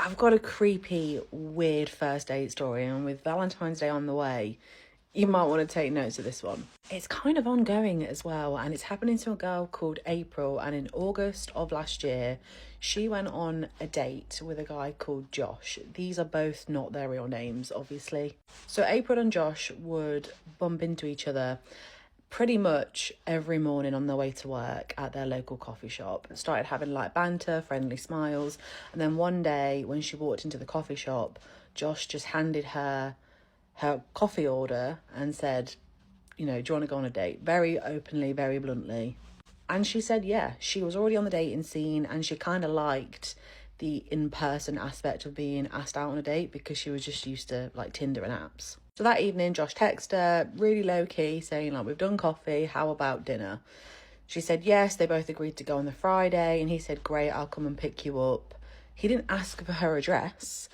I've got a creepy, weird first date story, and with Valentine's Day on the way, you might want to take notes of this one. It's kind of ongoing as well, and it's happening to a girl called April. And in August of last year, she went on a date with a guy called Josh. These are both not their real names, obviously. So April and Josh would bump into each other pretty much every morning on their way to work at their local coffee shop. Started having light banter, friendly smiles, and then one day when she walked into the coffee shop, Josh just handed her coffee order and said, do you want to go on a date? Very openly, very bluntly. And she said, yeah, she was already on the dating scene and she kind of liked the in-person aspect of being asked out on a date because she was just used to like Tinder and apps. So that evening, Josh texted her, really low-key, saying, like, we've done coffee, how about dinner? She said yes, they both agreed to go on the Friday, and he said, great, I'll come and pick you up. He didn't ask for her address,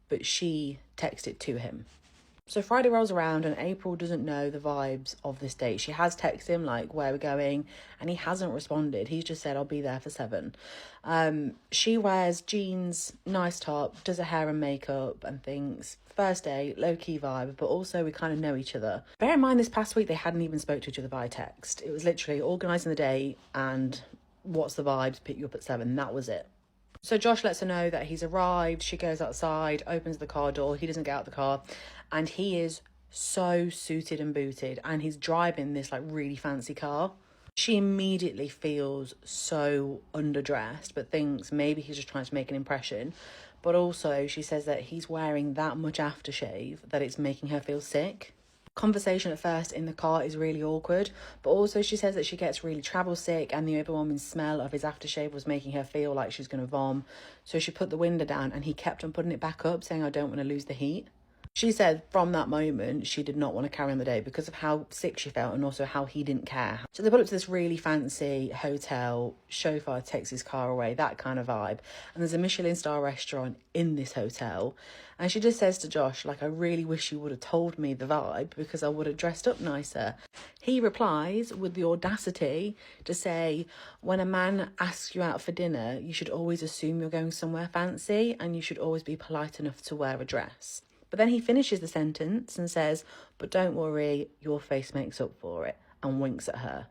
but she texted to him. So Friday rolls around and April doesn't know the vibes of this date. She has texted him, like, where we're going, and he hasn't responded. He's just said, I'll be there for 7. She wears jeans, nice top, does her hair and makeup and things. First date, low-key vibe, but also we kind of know each other. Bear in mind, this past week, they hadn't even spoke to each other via text. It was literally organising the date and what's the vibes, pick you up at 7. That was it. So Josh lets her know that he's arrived. She goes outside, opens the car door. He doesn't get out the car. And he is so suited and booted. And he's driving this like really fancy car. She immediately feels so underdressed, but thinks maybe he's just trying to make an impression. But also she says that he's wearing that much aftershave that it's making her feel sick. Conversation at first in the car is really awkward, but also she says that she gets really travel sick and the overwhelming smell of his aftershave was making her feel like she's going to vom. So she put the window down and he kept on putting it back up, saying, I don't want to lose the heat. She said from that moment, she did not want to carry on the day because of how sick she felt and also how he didn't care. So they put up to this really fancy hotel, chauffeur takes his car away, that kind of vibe. And there's a Michelin star restaurant in this hotel. And she just says to Josh, like, I really wish you would have told me the vibe because I would have dressed up nicer. He replies with the audacity to say, when a man asks you out for dinner, you should always assume you're going somewhere fancy and you should always be polite enough to wear a dress. But then he finishes the sentence and says, but don't worry, your face makes up for it, and winks at her.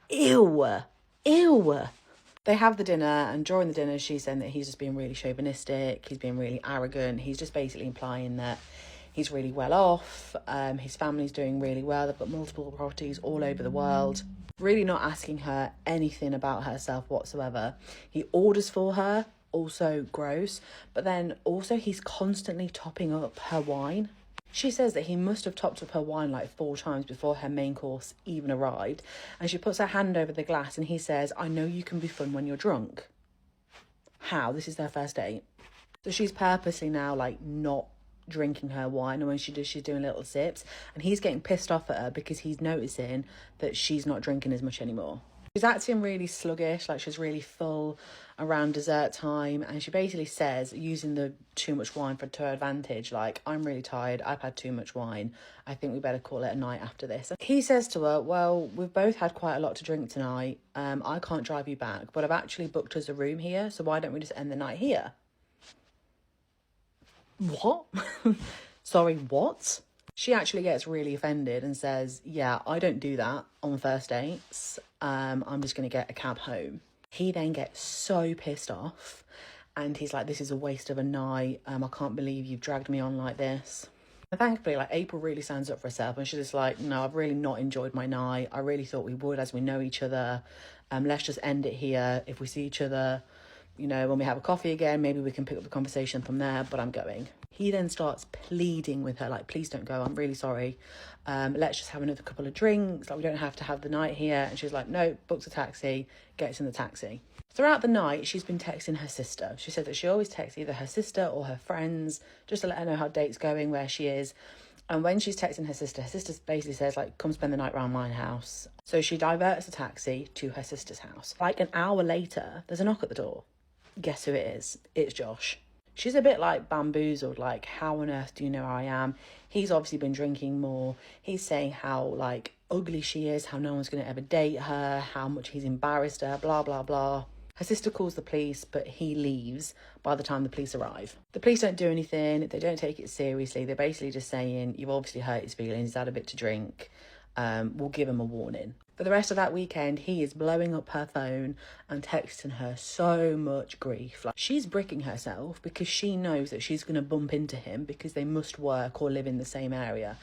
Ew. Ew. They have the dinner, and during the dinner, she's saying that he's just being really chauvinistic, he's being really arrogant, he's just basically implying that he's really well off, his family's doing really well, they've got multiple properties all over the world. Really not asking her anything about herself whatsoever. He orders for her, also gross, but then also he's constantly topping up her wine. She says that he must have topped up her wine like 4 times before her main course even arrived, and she puts her hand over the glass and he says, I know you can be fun when you're drunk. How? This is their first date. So she's purposely now like not drinking her wine, and when she does, she's doing little sips, and he's getting pissed off at her because he's noticing that she's not drinking as much anymore. She's acting really sluggish, like she's really full around dessert time, and she basically says, using the too much wine to her advantage, like, I'm really tired, I've had too much wine, I think we better call it a night after this. He says to her, well, we've both had quite a lot to drink tonight, I can't drive you back, but I've actually booked us a room here, so why don't we just end the night here? What? Sorry, what? She actually gets really offended and says, yeah, I don't do that on first dates. I'm just going to get a cab home. He then gets so pissed off and he's like, this is a waste of a night. I can't believe you've dragged me on like this. And thankfully, like, April really stands up for herself and she's just like, no, I've really not enjoyed my night. I really thought we would as we know each other. Let's just end it here. If we see each other, when we have a coffee again, maybe we can pick up the conversation from there, but I'm going. He then starts pleading with her, like, please don't go, I'm really sorry. Let's just have another couple of drinks. Like, we don't have to have the night here. And she's like, no, books a taxi, gets in the taxi. Throughout the night, she's been texting her sister. She said that she always texts either her sister or her friends, just to let her know how date's going, where she is. And when she's texting her sister basically says, like, come spend the night around my house. So she diverts the taxi to her sister's house. Like, an hour later, there's a knock at the door. Guess who it is? It's Josh. She's a bit like bamboozled, like, how on earth do you know who I am? He's obviously been drinking more. He's saying how, like, ugly she is, how no one's going to ever date her, how much he's embarrassed her, blah, blah, blah. Her sister calls the police, but he leaves by the time the police arrive. The police don't do anything. They don't take it seriously. They're basically just saying, you've obviously hurt his feelings. He's had a bit to drink. We'll give him a warning. For the rest of that weekend, he is blowing up her phone and texting her so much grief. Like, she's bricking herself because she knows that she's going to bump into him because they must work or live in the same area.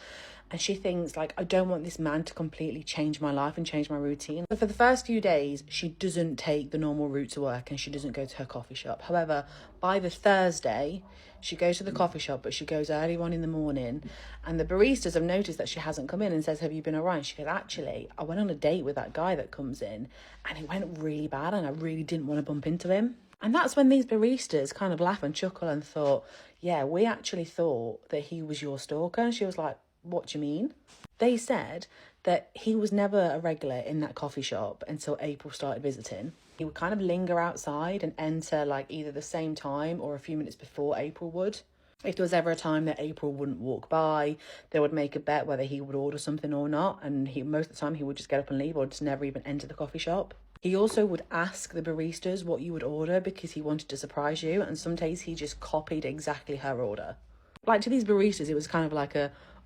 And she thinks, like, I don't want this man to completely change my life and change my routine. So for the first few days, she doesn't take the normal route to work and she doesn't go to her coffee shop. However, by the Thursday, she goes to the coffee shop, but she goes early on in the morning. And the baristas have noticed that she hasn't come in and says, have you been all right? She goes, actually, I went on a date with that guy that comes in and it went really bad and I really didn't want to bump into him. And that's when these baristas kind of laugh and chuckle and thought, yeah, we actually thought that he was your stalker. And she was like, what do you mean? They said that he was never a regular in that coffee shop until April started visiting. He would kind of linger outside and enter like either the same time or a few minutes before April would. If there was ever a time that April wouldn't walk by, they would make a bet whether he would order something or not. And most of the time he would just get up and leave or just never even enter the coffee shop. He also would ask the baristas what you would order because he wanted to surprise you. And some days he just copied exactly her order. Like, to these baristas, it was kind of like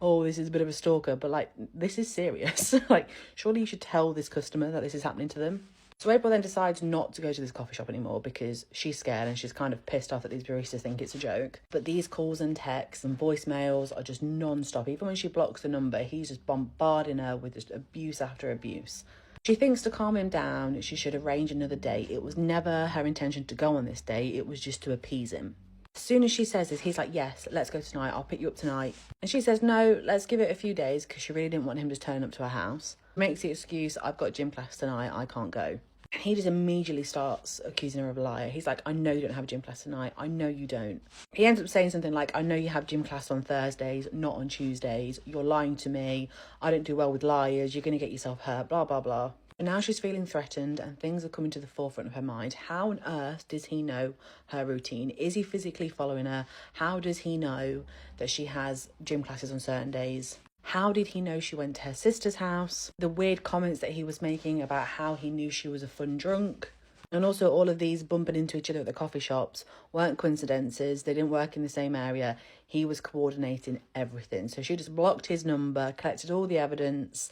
oh, this is a bit of a stalker, but like, this is serious. Like, surely you should tell this customer that this is happening to them. So April then decides not to go to this coffee shop anymore because she's scared and she's kind of pissed off that these baristas think it's a joke. But these calls and texts and voicemails are just non-stop. Even when she blocks the number, he's just bombarding her with just abuse after abuse. She thinks to calm him down, she should arrange another date. It was never her intention to go on this date. It was just to appease him. As soon as she says this, he's like, yes, let's go tonight. I'll pick you up tonight. And she says, no, let's give it a few days because she really didn't want him to turn up to her house. Makes the excuse, I've got gym class tonight, I can't go. And he just immediately starts accusing her of a liar. He's like, I know you don't have gym class tonight. I know you don't. He ends up saying something like, I know you have gym class on Thursdays, not on Tuesdays. You're lying to me. I don't do well with liars. You're going to get yourself hurt, blah, blah, blah. And now she's feeling threatened and things are coming to the forefront of her mind. How on earth does he know her routine? Is he physically following her? How does he know that she has gym classes on certain days? How did he know she went to her sister's house? The weird comments that he was making about how he knew she was a fun drunk. And also all of these bumping into each other at the coffee shops weren't coincidences. They didn't work in the same area. He was coordinating everything. So she just blocked his number, collected all the evidence,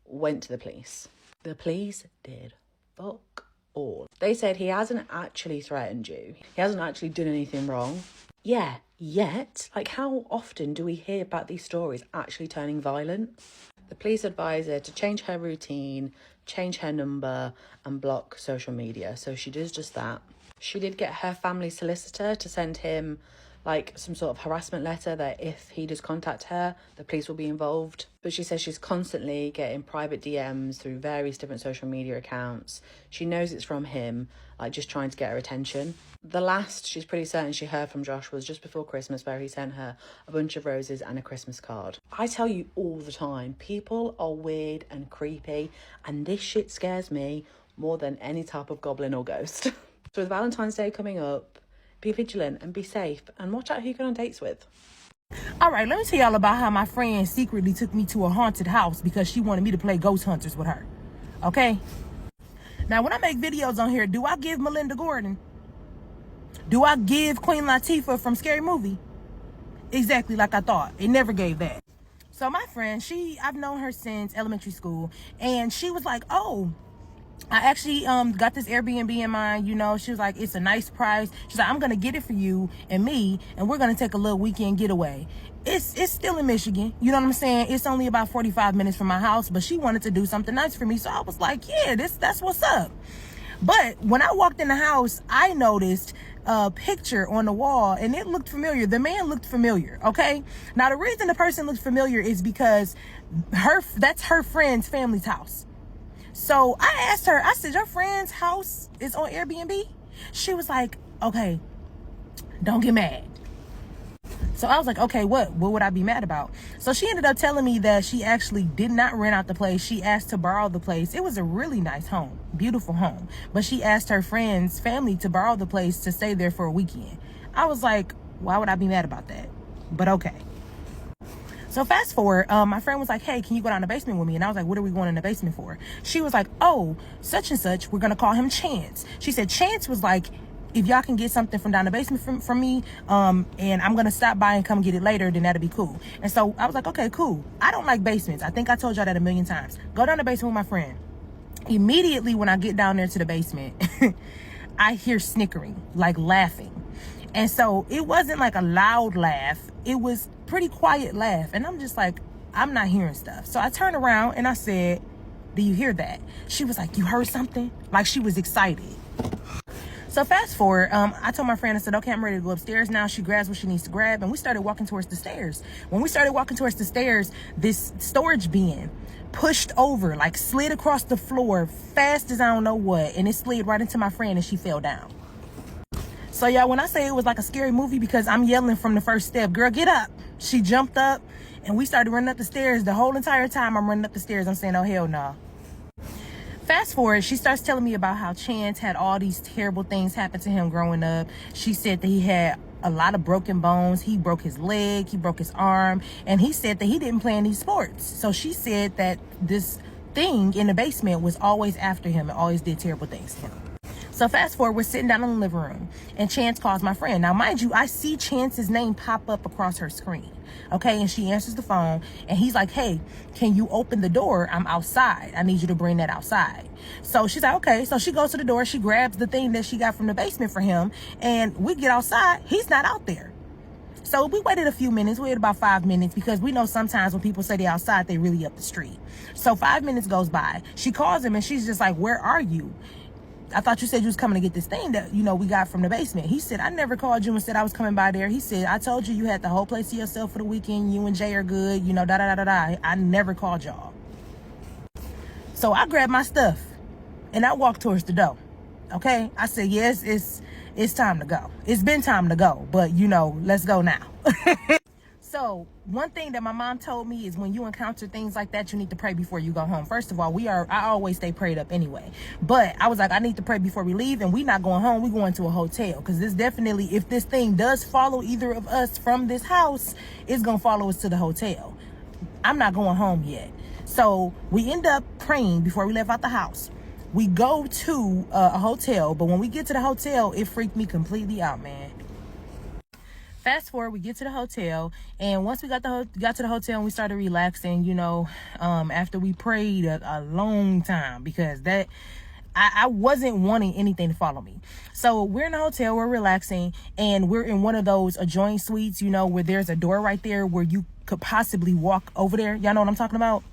went to the police. The police did fuck all. They said he hasn't actually threatened you. He hasn't actually done anything wrong. Yeah, yet. Like, how often do we hear about these stories actually turning violent? The police advise her to change her routine, change her number, and block social media. So she does just that. She did get her family solicitor to send him like some sort of harassment letter that if he does contact her, the police will be involved. But she says she's constantly getting private DMs through various different social media accounts. She knows it's from him, like just trying to get her attention. The last she's pretty certain she heard from Josh was just before Christmas, where he sent her a bunch of roses and a Christmas card. I tell you all the time, people are weird and creepy, and this shit scares me more than any type of goblin or ghost. So with Valentine's Day coming up, be vigilant and be safe and watch out who you go on dates with. All right, let me tell y'all about how my friend secretly took me to a haunted house because she wanted me to play ghost hunters with her. Okay? Now, when I make videos on here, do I give Melinda Gordon? Do I give Queen Latifah from Scary Movie? Exactly like I thought. It never gave that. So my friend, I've known her since elementary school, and she was like, oh, I actually got this Airbnb in mind, you know. She was like, it's a nice price. She's like, I'm gonna get it for you and me, and we're gonna take a little weekend getaway. It's still in Michigan, you know what I'm saying? It's only about 45 minutes from my house, but she wanted to do something nice for me, so I was like, yeah, that's what's up. But when I walked in the house, I noticed a picture on the wall, and it looked familiar. The man looked familiar, okay? Now, the reason the person looked familiar is because that's her friend's family's house. So I asked her, I said, your friend's house is on Airbnb? She was like, okay, don't get mad. So I was like, okay, what would I be mad about? So she ended up telling me that she actually did not rent out the place. She asked to borrow the place. It was a really nice home, beautiful home. But she asked her friend's family to borrow the place to stay there for a weekend. I was like, why would I be mad about that? But okay. So fast forward, my friend was like, hey, can you go down the basement with me? And I was like, what are we going in the basement for? She was like, oh, such and such, we're going to call him Chance. She said Chance was like, if y'all can get something from down the basement from me, and I'm going to stop by and come get it later, then that'll be cool. And so I was like, okay, cool. I don't like basements. I think I told y'all that a million times. Go down the basement with my friend. Immediately when I get down there to the basement, I hear snickering, like laughing. And so it wasn't like a loud laugh. It was pretty quiet laugh. And I'm just like, I'm not hearing stuff. So I turned around and I said, do you hear that? She was like, you heard something? Like she was excited. So fast forward, I told my friend, I said, okay, I'm ready to go upstairs now. She grabs what she needs to grab, and we started walking towards the stairs. When we started walking towards the stairs, this storage bin pushed over, like slid across the floor fast as I don't know what, and it slid right into my friend and she fell down. So y'all, when I say it was like a scary movie, because I'm yelling from the first step, girl, get up. She jumped up and we started running up the stairs. The whole entire time I'm running up the stairs, I'm saying, oh, hell no. Fast forward, she starts telling me about how Chance had all these terrible things happen to him growing up. She said that he had a lot of broken bones. He broke his leg, he broke his arm, and he said that he didn't play any sports. So she said that this thing in the basement was always after him and always did terrible things to him. So fast forward, we're sitting down in the living room and Chance calls my friend. Now, mind you, I see Chance's name pop up across her screen. Okay, and she answers the phone and he's like, hey, can you open the door? I'm outside. I need you to bring that outside. So she's like, okay. So she goes to the door. She grabs the thing that she got from the basement for him. And we get outside. He's not out there. So we waited a few minutes. We waited about 5 minutes because we know sometimes when people say they're outside, they really up the street. So 5 minutes goes by. She calls him and she's just like, where are you? I thought you said you was coming to get this thing that, you know, we got from the basement. He said, I never called you and said I was coming by there. He said, I told you you had the whole place to yourself for the weekend. You and Jay are good, you know, da-da-da-da-da. I never called y'all. So I grabbed my stuff and I walked towards the door. Okay? I said, yes, it's time to go. It's been time to go, but, you know, let's go now. So one thing that my mom told me is when you encounter things like that, you need to pray before you go home. First of all, I always stay prayed up anyway. But I was like, I need to pray before we leave, and we not going home. We going to a hotel, because this definitely, if this thing does follow either of us from this house, it's going to follow us to the hotel. I'm not going home yet. So we end up praying before we left out the house. We go to a hotel, but when we get to the hotel, it freaked me completely out, man. Fast forward, we get to the hotel, and once we got to the hotel and we started relaxing, you know, after we prayed a long time, because that I wasn't wanting anything to follow me. So we're in the hotel, we're relaxing, and we're in one of those adjoining suites, you know, where there's a door right there where you could possibly walk over there. Y'all know what I'm talking about?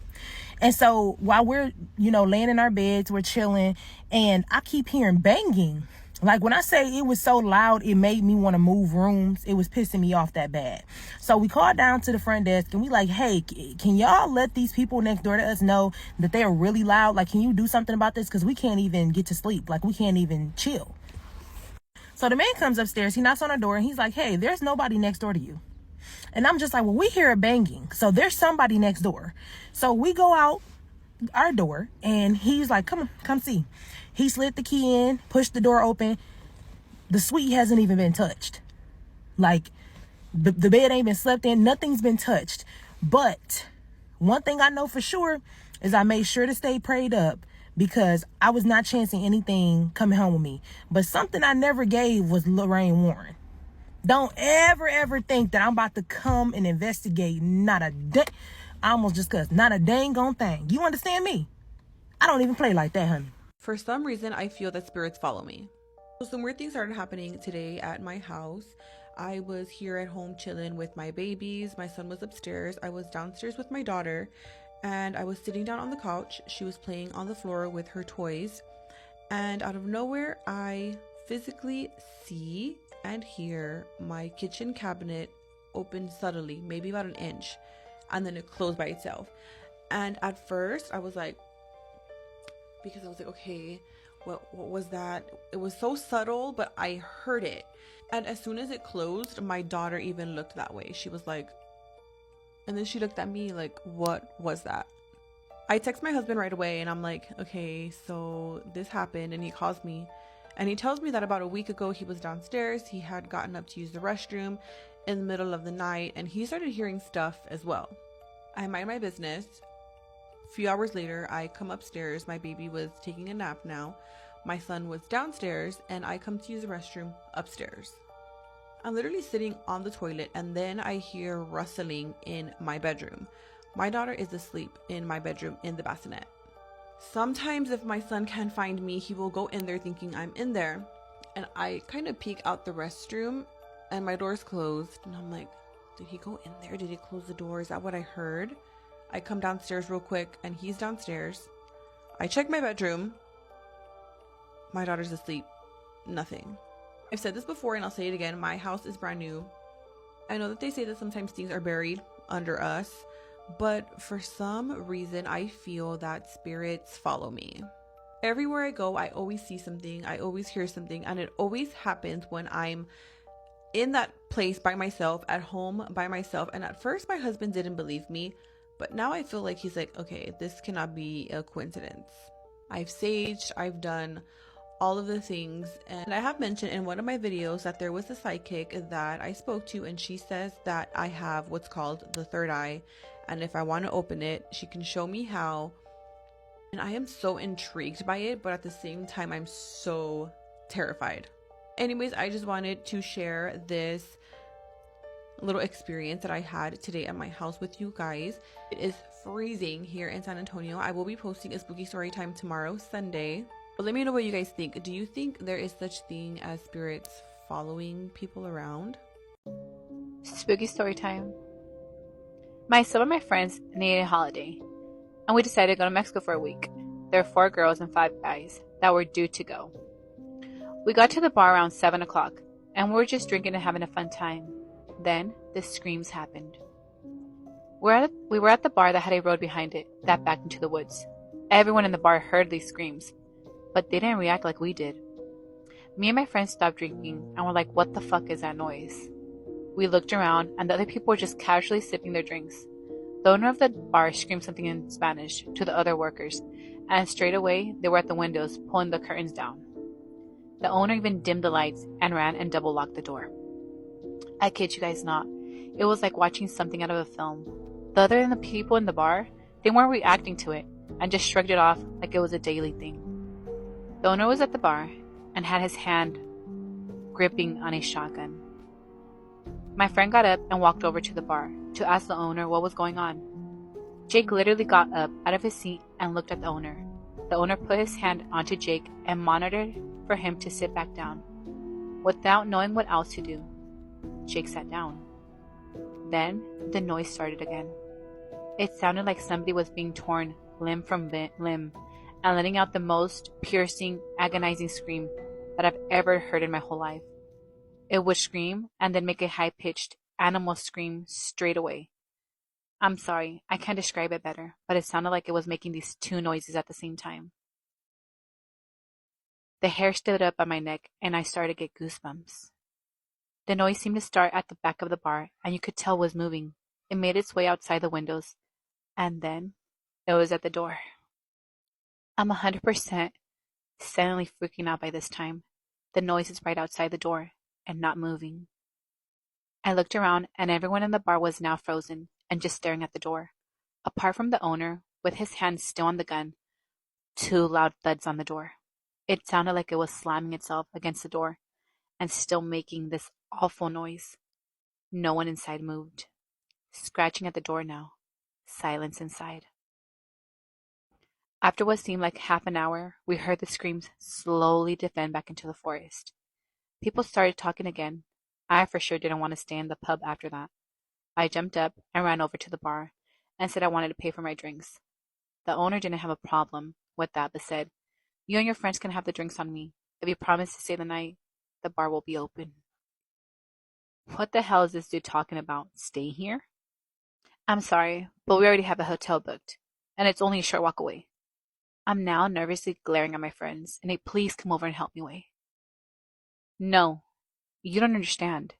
And so while we're, you know, laying in our beds, we're chilling, and I keep hearing banging. Like when I say it was so loud, it made me want to move rooms. It was pissing me off that bad. So we called down to the front desk and we like, hey, can y'all let these people next door to us know that they are really loud? Like, can you do something about this? Because we can't even get to sleep. Like, we can't even chill. So the man comes upstairs. He knocks on our door and he's like, hey, there's nobody next door to you. And I'm just like, well, we hear a banging. So there's somebody next door. So we go out our door and he's like, come see. He slid the key in, pushed the door open. The suite hasn't even been touched. Like, the bed ain't been slept in. Nothing's been touched. But one thing I know for sure is I made sure to stay prayed up, because I was not chancing anything coming home with me. But something I never gave was Lorraine Warren. Don't ever think that I'm about to come and investigate not a dang on thing. You understand me? I don't even play like that, honey. For some reason, I feel that spirits follow me. So some weird things started happening today at my house. I was here at home chilling with my babies. My son was upstairs. I was downstairs with my daughter, and I was sitting down on the couch. She was playing on the floor with her toys, and out of nowhere, I physically see and hear my kitchen cabinet open subtly, maybe about an inch, and then it closed by itself. And at first, I was like, okay, what was that? It was so subtle, but I heard it. And as soon as it closed, my daughter even looked that way. She was like, and then she looked at me like, what was that? I text my husband right away and I'm like, okay, so this happened. And he calls me and he tells me that about a week ago, he was downstairs. He had gotten up to use the restroom in the middle of the night and he started hearing stuff as well. I mind my business. A few hours later, I come upstairs. My baby was taking a nap now. My son was downstairs, and I come to use the restroom upstairs. I'm literally sitting on the toilet, and then I hear rustling in my bedroom. My daughter is asleep in my bedroom in the bassinet. Sometimes if my son can't find me, he will go in there thinking I'm in there. And I kind of peek out the restroom, and my door's closed. And I'm like, did he go in there? Did he close the door? Is that what I heard? I come downstairs real quick, and he's downstairs. I check my bedroom. My daughter's asleep. Nothing. I've said this before, and I'll say it again. My house is brand new. I know that they say that sometimes things are buried under us, but for some reason, I feel that spirits follow me. Everywhere I go, I always see something. I always hear something, and it always happens when I'm in that place by myself, at home by myself. And at first, my husband didn't believe me, but now I feel like he's like, okay, this cannot be a coincidence. I've saged, I've done all of the things, and I have mentioned in one of my videos that there was a psychic that I spoke to, and she says that I have what's called the third eye, and if I want to open it, she can show me how. And I am so intrigued by it, but at the same time, I'm so terrified. Anyways, I just wanted to share this little experience that I had today at my house with you guys. It is freezing here in San Antonio. I will be posting a spooky story time tomorrow, Sunday. But let me know what you guys think. Do you think there is such thing as spirits following people around? Spooky story time. Some of my friends needed a holiday, and we decided to go to Mexico for a week. There were 4 girls and 5 guys that were due to go. We got to the bar around 7 o'clock, and we were just drinking and having a fun time. Then the screams happened. We were at the bar that had a road behind it that backed into the woods. Everyone in the bar heard these screams, but they didn't react like we did. Me and my friends stopped drinking and were like, what the fuck is that noise? We looked around, and the other people were just casually sipping their drinks. The owner of the bar screamed something in Spanish to the other workers, and straight away they were at the windows pulling the curtains down. The owner even dimmed the lights and ran and double locked the door. I kid you guys not. It was like watching something out of a film. The other than the people in the bar, they weren't reacting to it and just shrugged it off like it was a daily thing. The owner was at the bar and had his hand gripping on a shotgun. My friend got up and walked over to the bar to ask the owner what was going on. Jake literally got up out of his seat and looked at the owner. The owner put his hand onto Jake and monitored for him to sit back down. Without knowing what else to do, Jake sat down. Then the noise started again. It sounded like somebody was being torn limb from limb and letting out the most piercing, agonizing scream that I've ever heard in my whole life. It would scream and then make a high-pitched animal scream straight away. I'm sorry, I can't describe it better, but it sounded like it was making these 2 noises at the same time. The hair stood up on my neck and I started to get goosebumps. The noise seemed to start at the back of the bar, and you could tell it was moving. It made its way outside the windows, and then it was at the door. I'm 100% suddenly freaking out by this time. The noise is right outside the door and not moving. I looked around, and everyone in the bar was now frozen and just staring at the door. Apart from the owner, with his hand still on the gun, 2 loud thuds on the door. It sounded like it was slamming itself against the door and still making this awful noise. No one inside moved. Scratching at the door now. Silence inside. After what seemed like half an hour, we heard the screams slowly descend back into the forest. People started talking again. I for sure didn't want to stay in the pub after that. I jumped up and ran over to the bar and said I wanted to pay for my drinks. The owner didn't have a problem with that, but said, "You and your friends can have the drinks on me. If you promise to stay the night, the bar will be open." What the hell is this dude talking about? Stay here? I'm sorry, but we already have a hotel booked, and it's only a short walk away. I'm now nervously glaring at my friends, and they please come over and help me away. No, you don't understand.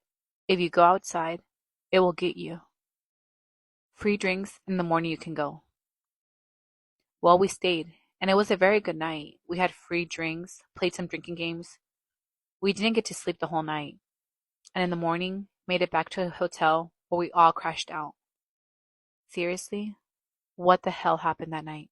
If you go outside, it will get you. Free drinks in the morning you can go. Well, we stayed, and it was a very good night. We had free drinks, played some drinking games. We didn't get to sleep the whole night, and in the morning, made it back to a hotel where we all crashed out. Seriously? What the hell happened that night?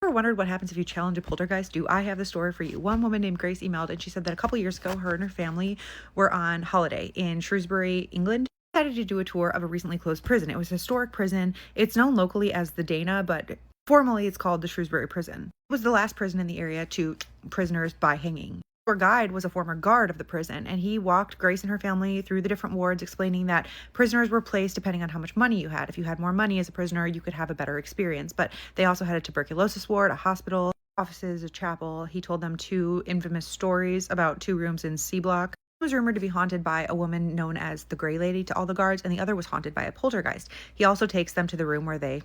Ever wondered what happens if you challenge a poltergeist? Do I have the story for you? One woman named Grace emailed and she said that a couple years ago, her and her family were on holiday in Shrewsbury, England. They decided to do a tour of a recently closed prison. It was a historic prison. It's known locally as the Dana, but formally it's called the Shrewsbury Prison. It was the last prison in the area to prisoners by hanging. Our guide was a former guard of the prison, and he walked Grace and her family through the different wards, explaining that prisoners were placed depending on how much money you had. If you had more money as a prisoner, you could have a better experience. But they also had a tuberculosis ward, a hospital, offices, a chapel. He told them 2 infamous stories about 2 rooms in C Block. One was rumored to be haunted by a woman known as the Gray Lady to all the guards, and the other was haunted by a poltergeist. He also takes them to the room where the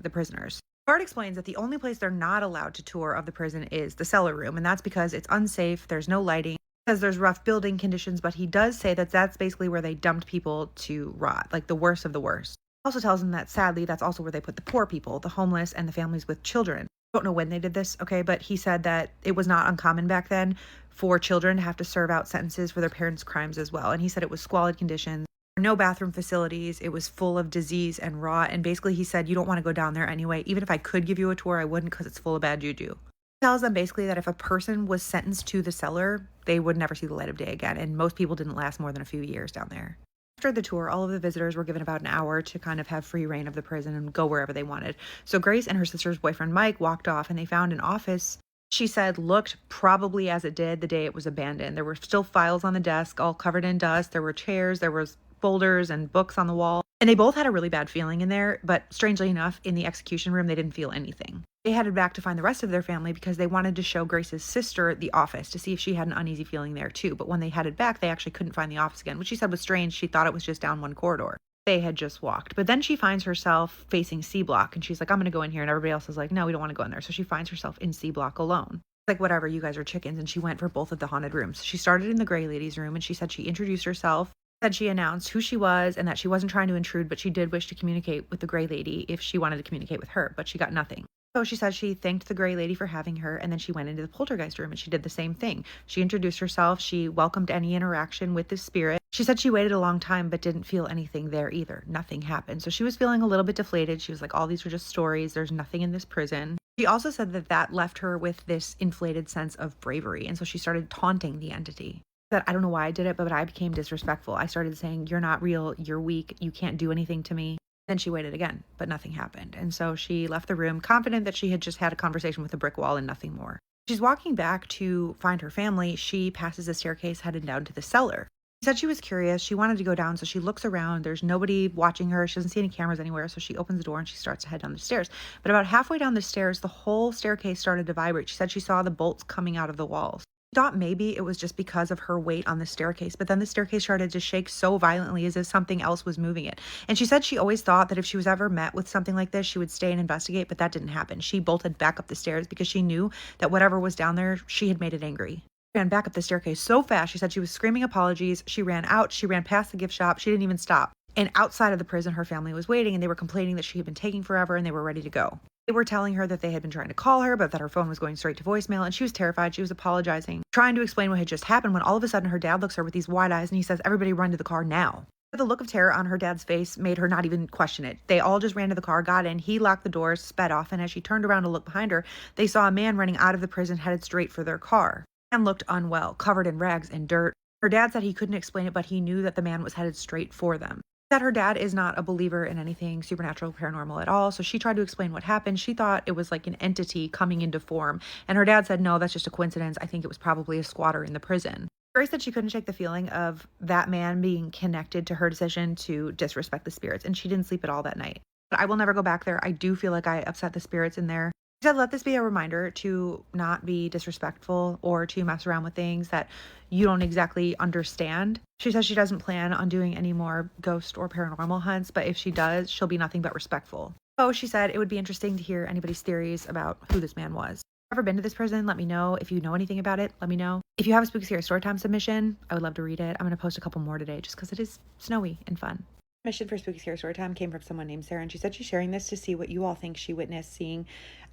prisoners. Guard explains that the only place they're not allowed to tour of the prison is the cellar room, and that's because it's unsafe, there's no lighting, because there's rough building conditions, but he does say that that's basically where they dumped people to rot, like the worst of the worst. He also tells them that sadly, that's also where they put the poor people, the homeless, and the families with children. I don't know when they did this, okay, but he said that it was not uncommon back then for children to have to serve out sentences for their parents' crimes as well, and he said it was squalid conditions. No bathroom facilities. It was full of disease and rot. And basically he said, you don't want to go down there anyway. Even if I could give you a tour, I wouldn't because it's full of bad juju. He tells them basically that if a person was sentenced to the cellar, they would never see the light of day again. And most people didn't last more than a few years down there. After the tour, all of the visitors were given about an hour to kind of have free reign of the prison and go wherever they wanted. So Grace and her sister's boyfriend, Mike, walked off and they found an office she said looked probably as it did the day it was abandoned. There were still files on the desk, all covered in dust. There were chairs, there was folders and books on the wall. And they both had a really bad feeling in there, but strangely enough, in the execution room, they didn't feel anything. They headed back to find the rest of their family because they wanted to show Grace's sister the office to see if she had an uneasy feeling there too. But when they headed back, they actually couldn't find the office again, which she said was strange. She thought it was just down one corridor. They had just walked. But then she finds herself facing C Block and she's like, I'm going to go in here. And everybody else is like, no, we don't want to go in there. So she finds herself in C Block alone. Like, whatever, you guys are chickens. And she went for both of the haunted rooms. She started in the Gray Lady's room and she said she introduced herself. Said she announced who she was and that she wasn't trying to intrude, but she did wish to communicate with the Gray Lady if she wanted to communicate with her, but she got nothing. So she said she thanked the Gray Lady for having her, and then she went into the poltergeist room and she did the same thing. She introduced herself. She welcomed any interaction with the spirit. She said she waited a long time but didn't feel anything there either. Nothing happened. So she was feeling a little bit deflated. She was like, all these were just stories. There's nothing in this prison. She also said that that left her with this inflated sense of bravery, and so she started taunting the entity. That I don't know why I did it, but I became disrespectful. I started saying, you're not real, you're weak, you can't do anything to me. Then she waited again, but nothing happened. And so she left the room confident that she had just had a conversation with a brick wall and nothing more. She's walking back to find her family. She passes a staircase headed down to the cellar. She said she was curious. She wanted to go down, so she looks around. There's nobody watching her. She doesn't see any cameras anywhere, so she opens the door and she starts to head down the stairs. But about halfway down the stairs, the whole staircase started to vibrate. She said she saw the bolts coming out of the walls. Thought maybe it was just because of her weight on the staircase, but then the staircase started to shake so violently as if something else was moving it. And she said she always thought that if she was ever met with something like this, she would stay and investigate, but that didn't happen. She bolted back up the stairs because she knew that whatever was down there, she had made it angry. She ran back up the staircase so fast, she said she was screaming apologies. She ran out, she ran past the gift shop, she didn't even stop. And outside of the prison, her family was waiting and they were complaining that she had been taking forever and they were ready to go. They were telling her that they had been trying to call her, but that her phone was going straight to voicemail, and she was terrified. She was apologizing, trying to explain what had just happened, when all of a sudden her dad looks at her with these wide eyes and he says, everybody run to the car now. The look of terror on her dad's face made her not even question it. They all just ran to the car, got in, he locked the doors, sped off, and as she turned around to look behind her, they saw a man running out of the prison headed straight for their car. The man looked unwell, covered in rags and dirt. Her dad said he couldn't explain it, but he knew that the man was headed straight for them. That her dad is not a believer in anything supernatural, paranormal at all, so she tried to explain what happened. She thought it was like an entity coming into form, and her dad said, no, that's just a coincidence. I think it was probably a squatter in the prison. Grace said she couldn't shake the feeling of that man being connected to her decision to disrespect the spirits, and she didn't sleep at all that night. But I will never go back there. I do feel like I upset the spirits in there. She said, let this be a reminder to not be disrespectful or to mess around with things that you don't exactly understand. She says she doesn't plan on doing any more ghost or paranormal hunts, but if she does, she'll be nothing but respectful. So she said it would be interesting to hear anybody's theories about who this man was. If you've ever been to this prison, let me know. If you know anything about it, let me know. If you have a spooky scary storytime submission, I would love to read it. I'm going to post a couple more today just because it is snowy and fun. Mission for Spooky Scary Storytime came from someone named Sarah, and she said she's sharing this to see what you all think she witnessed seeing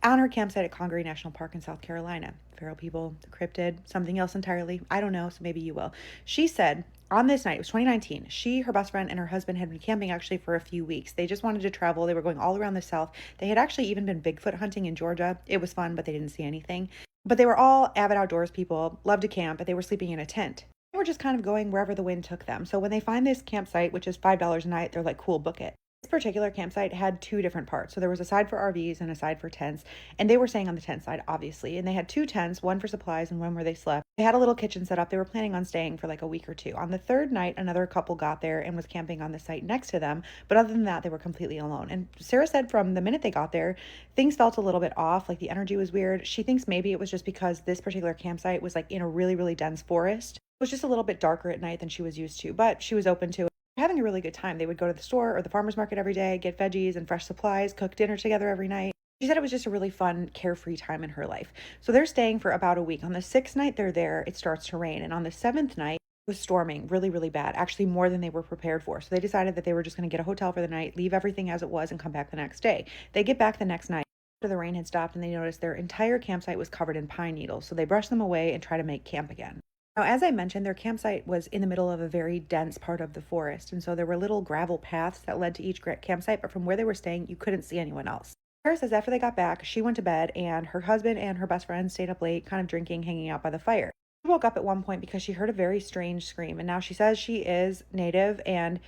on her campsite at Congaree National Park in South Carolina. Feral people, the cryptid, something else entirely. I don't know, so maybe you will. She said on this night, it was 2019, she, her best friend, and her husband had been camping actually for a few weeks. They just wanted to travel. They were going all around the South. They had actually even been Bigfoot hunting in Georgia. It was fun, but they didn't see anything. But they were all avid outdoors people, loved to camp, but they were sleeping in a tent. They were just kind of going wherever the wind took them. So when they find this campsite, which is $5 a night, they're like, cool, book it. This particular campsite had two different parts. So there was a side for RVs and a side for tents. And they were staying on the tent side, obviously. And they had two tents, one for supplies and one where they slept. They had a little kitchen set up. They were planning on staying for like a week or two. On the third night, another couple got there and was camping on the site next to them. But other than that, they were completely alone. And Sarah said from the minute they got there, things felt a little bit off. Like the energy was weird. She thinks maybe it was just because this particular campsite was like in a really, really dense forest. It was just a little bit darker at night than she was used to, but she was open to it. Having a really good time. They would go to the store or the farmer's market every day, get veggies and fresh supplies, cook dinner together every night. She said it was just a really fun, carefree time in her life. So they're staying for about a week. On the sixth night they're there, it starts to rain. And on the seventh night, it was storming really, really bad, actually more than they were prepared for. So they decided that they were just going to get a hotel for the night, leave everything as it was, and come back the next day. They get back the next night after the rain had stopped, and they noticed their entire campsite was covered in pine needles. So they brush them away and try to make camp again. Now, as I mentioned, their campsite was in the middle of a very dense part of the forest, and so there were little gravel paths that led to each campsite, but from where they were staying, you couldn't see anyone else. Sarah says after they got back, she went to bed, and her husband and her best friend stayed up late, kind of drinking, hanging out by the fire. She woke up at one point because she heard a very strange scream, and now she says she is Native, and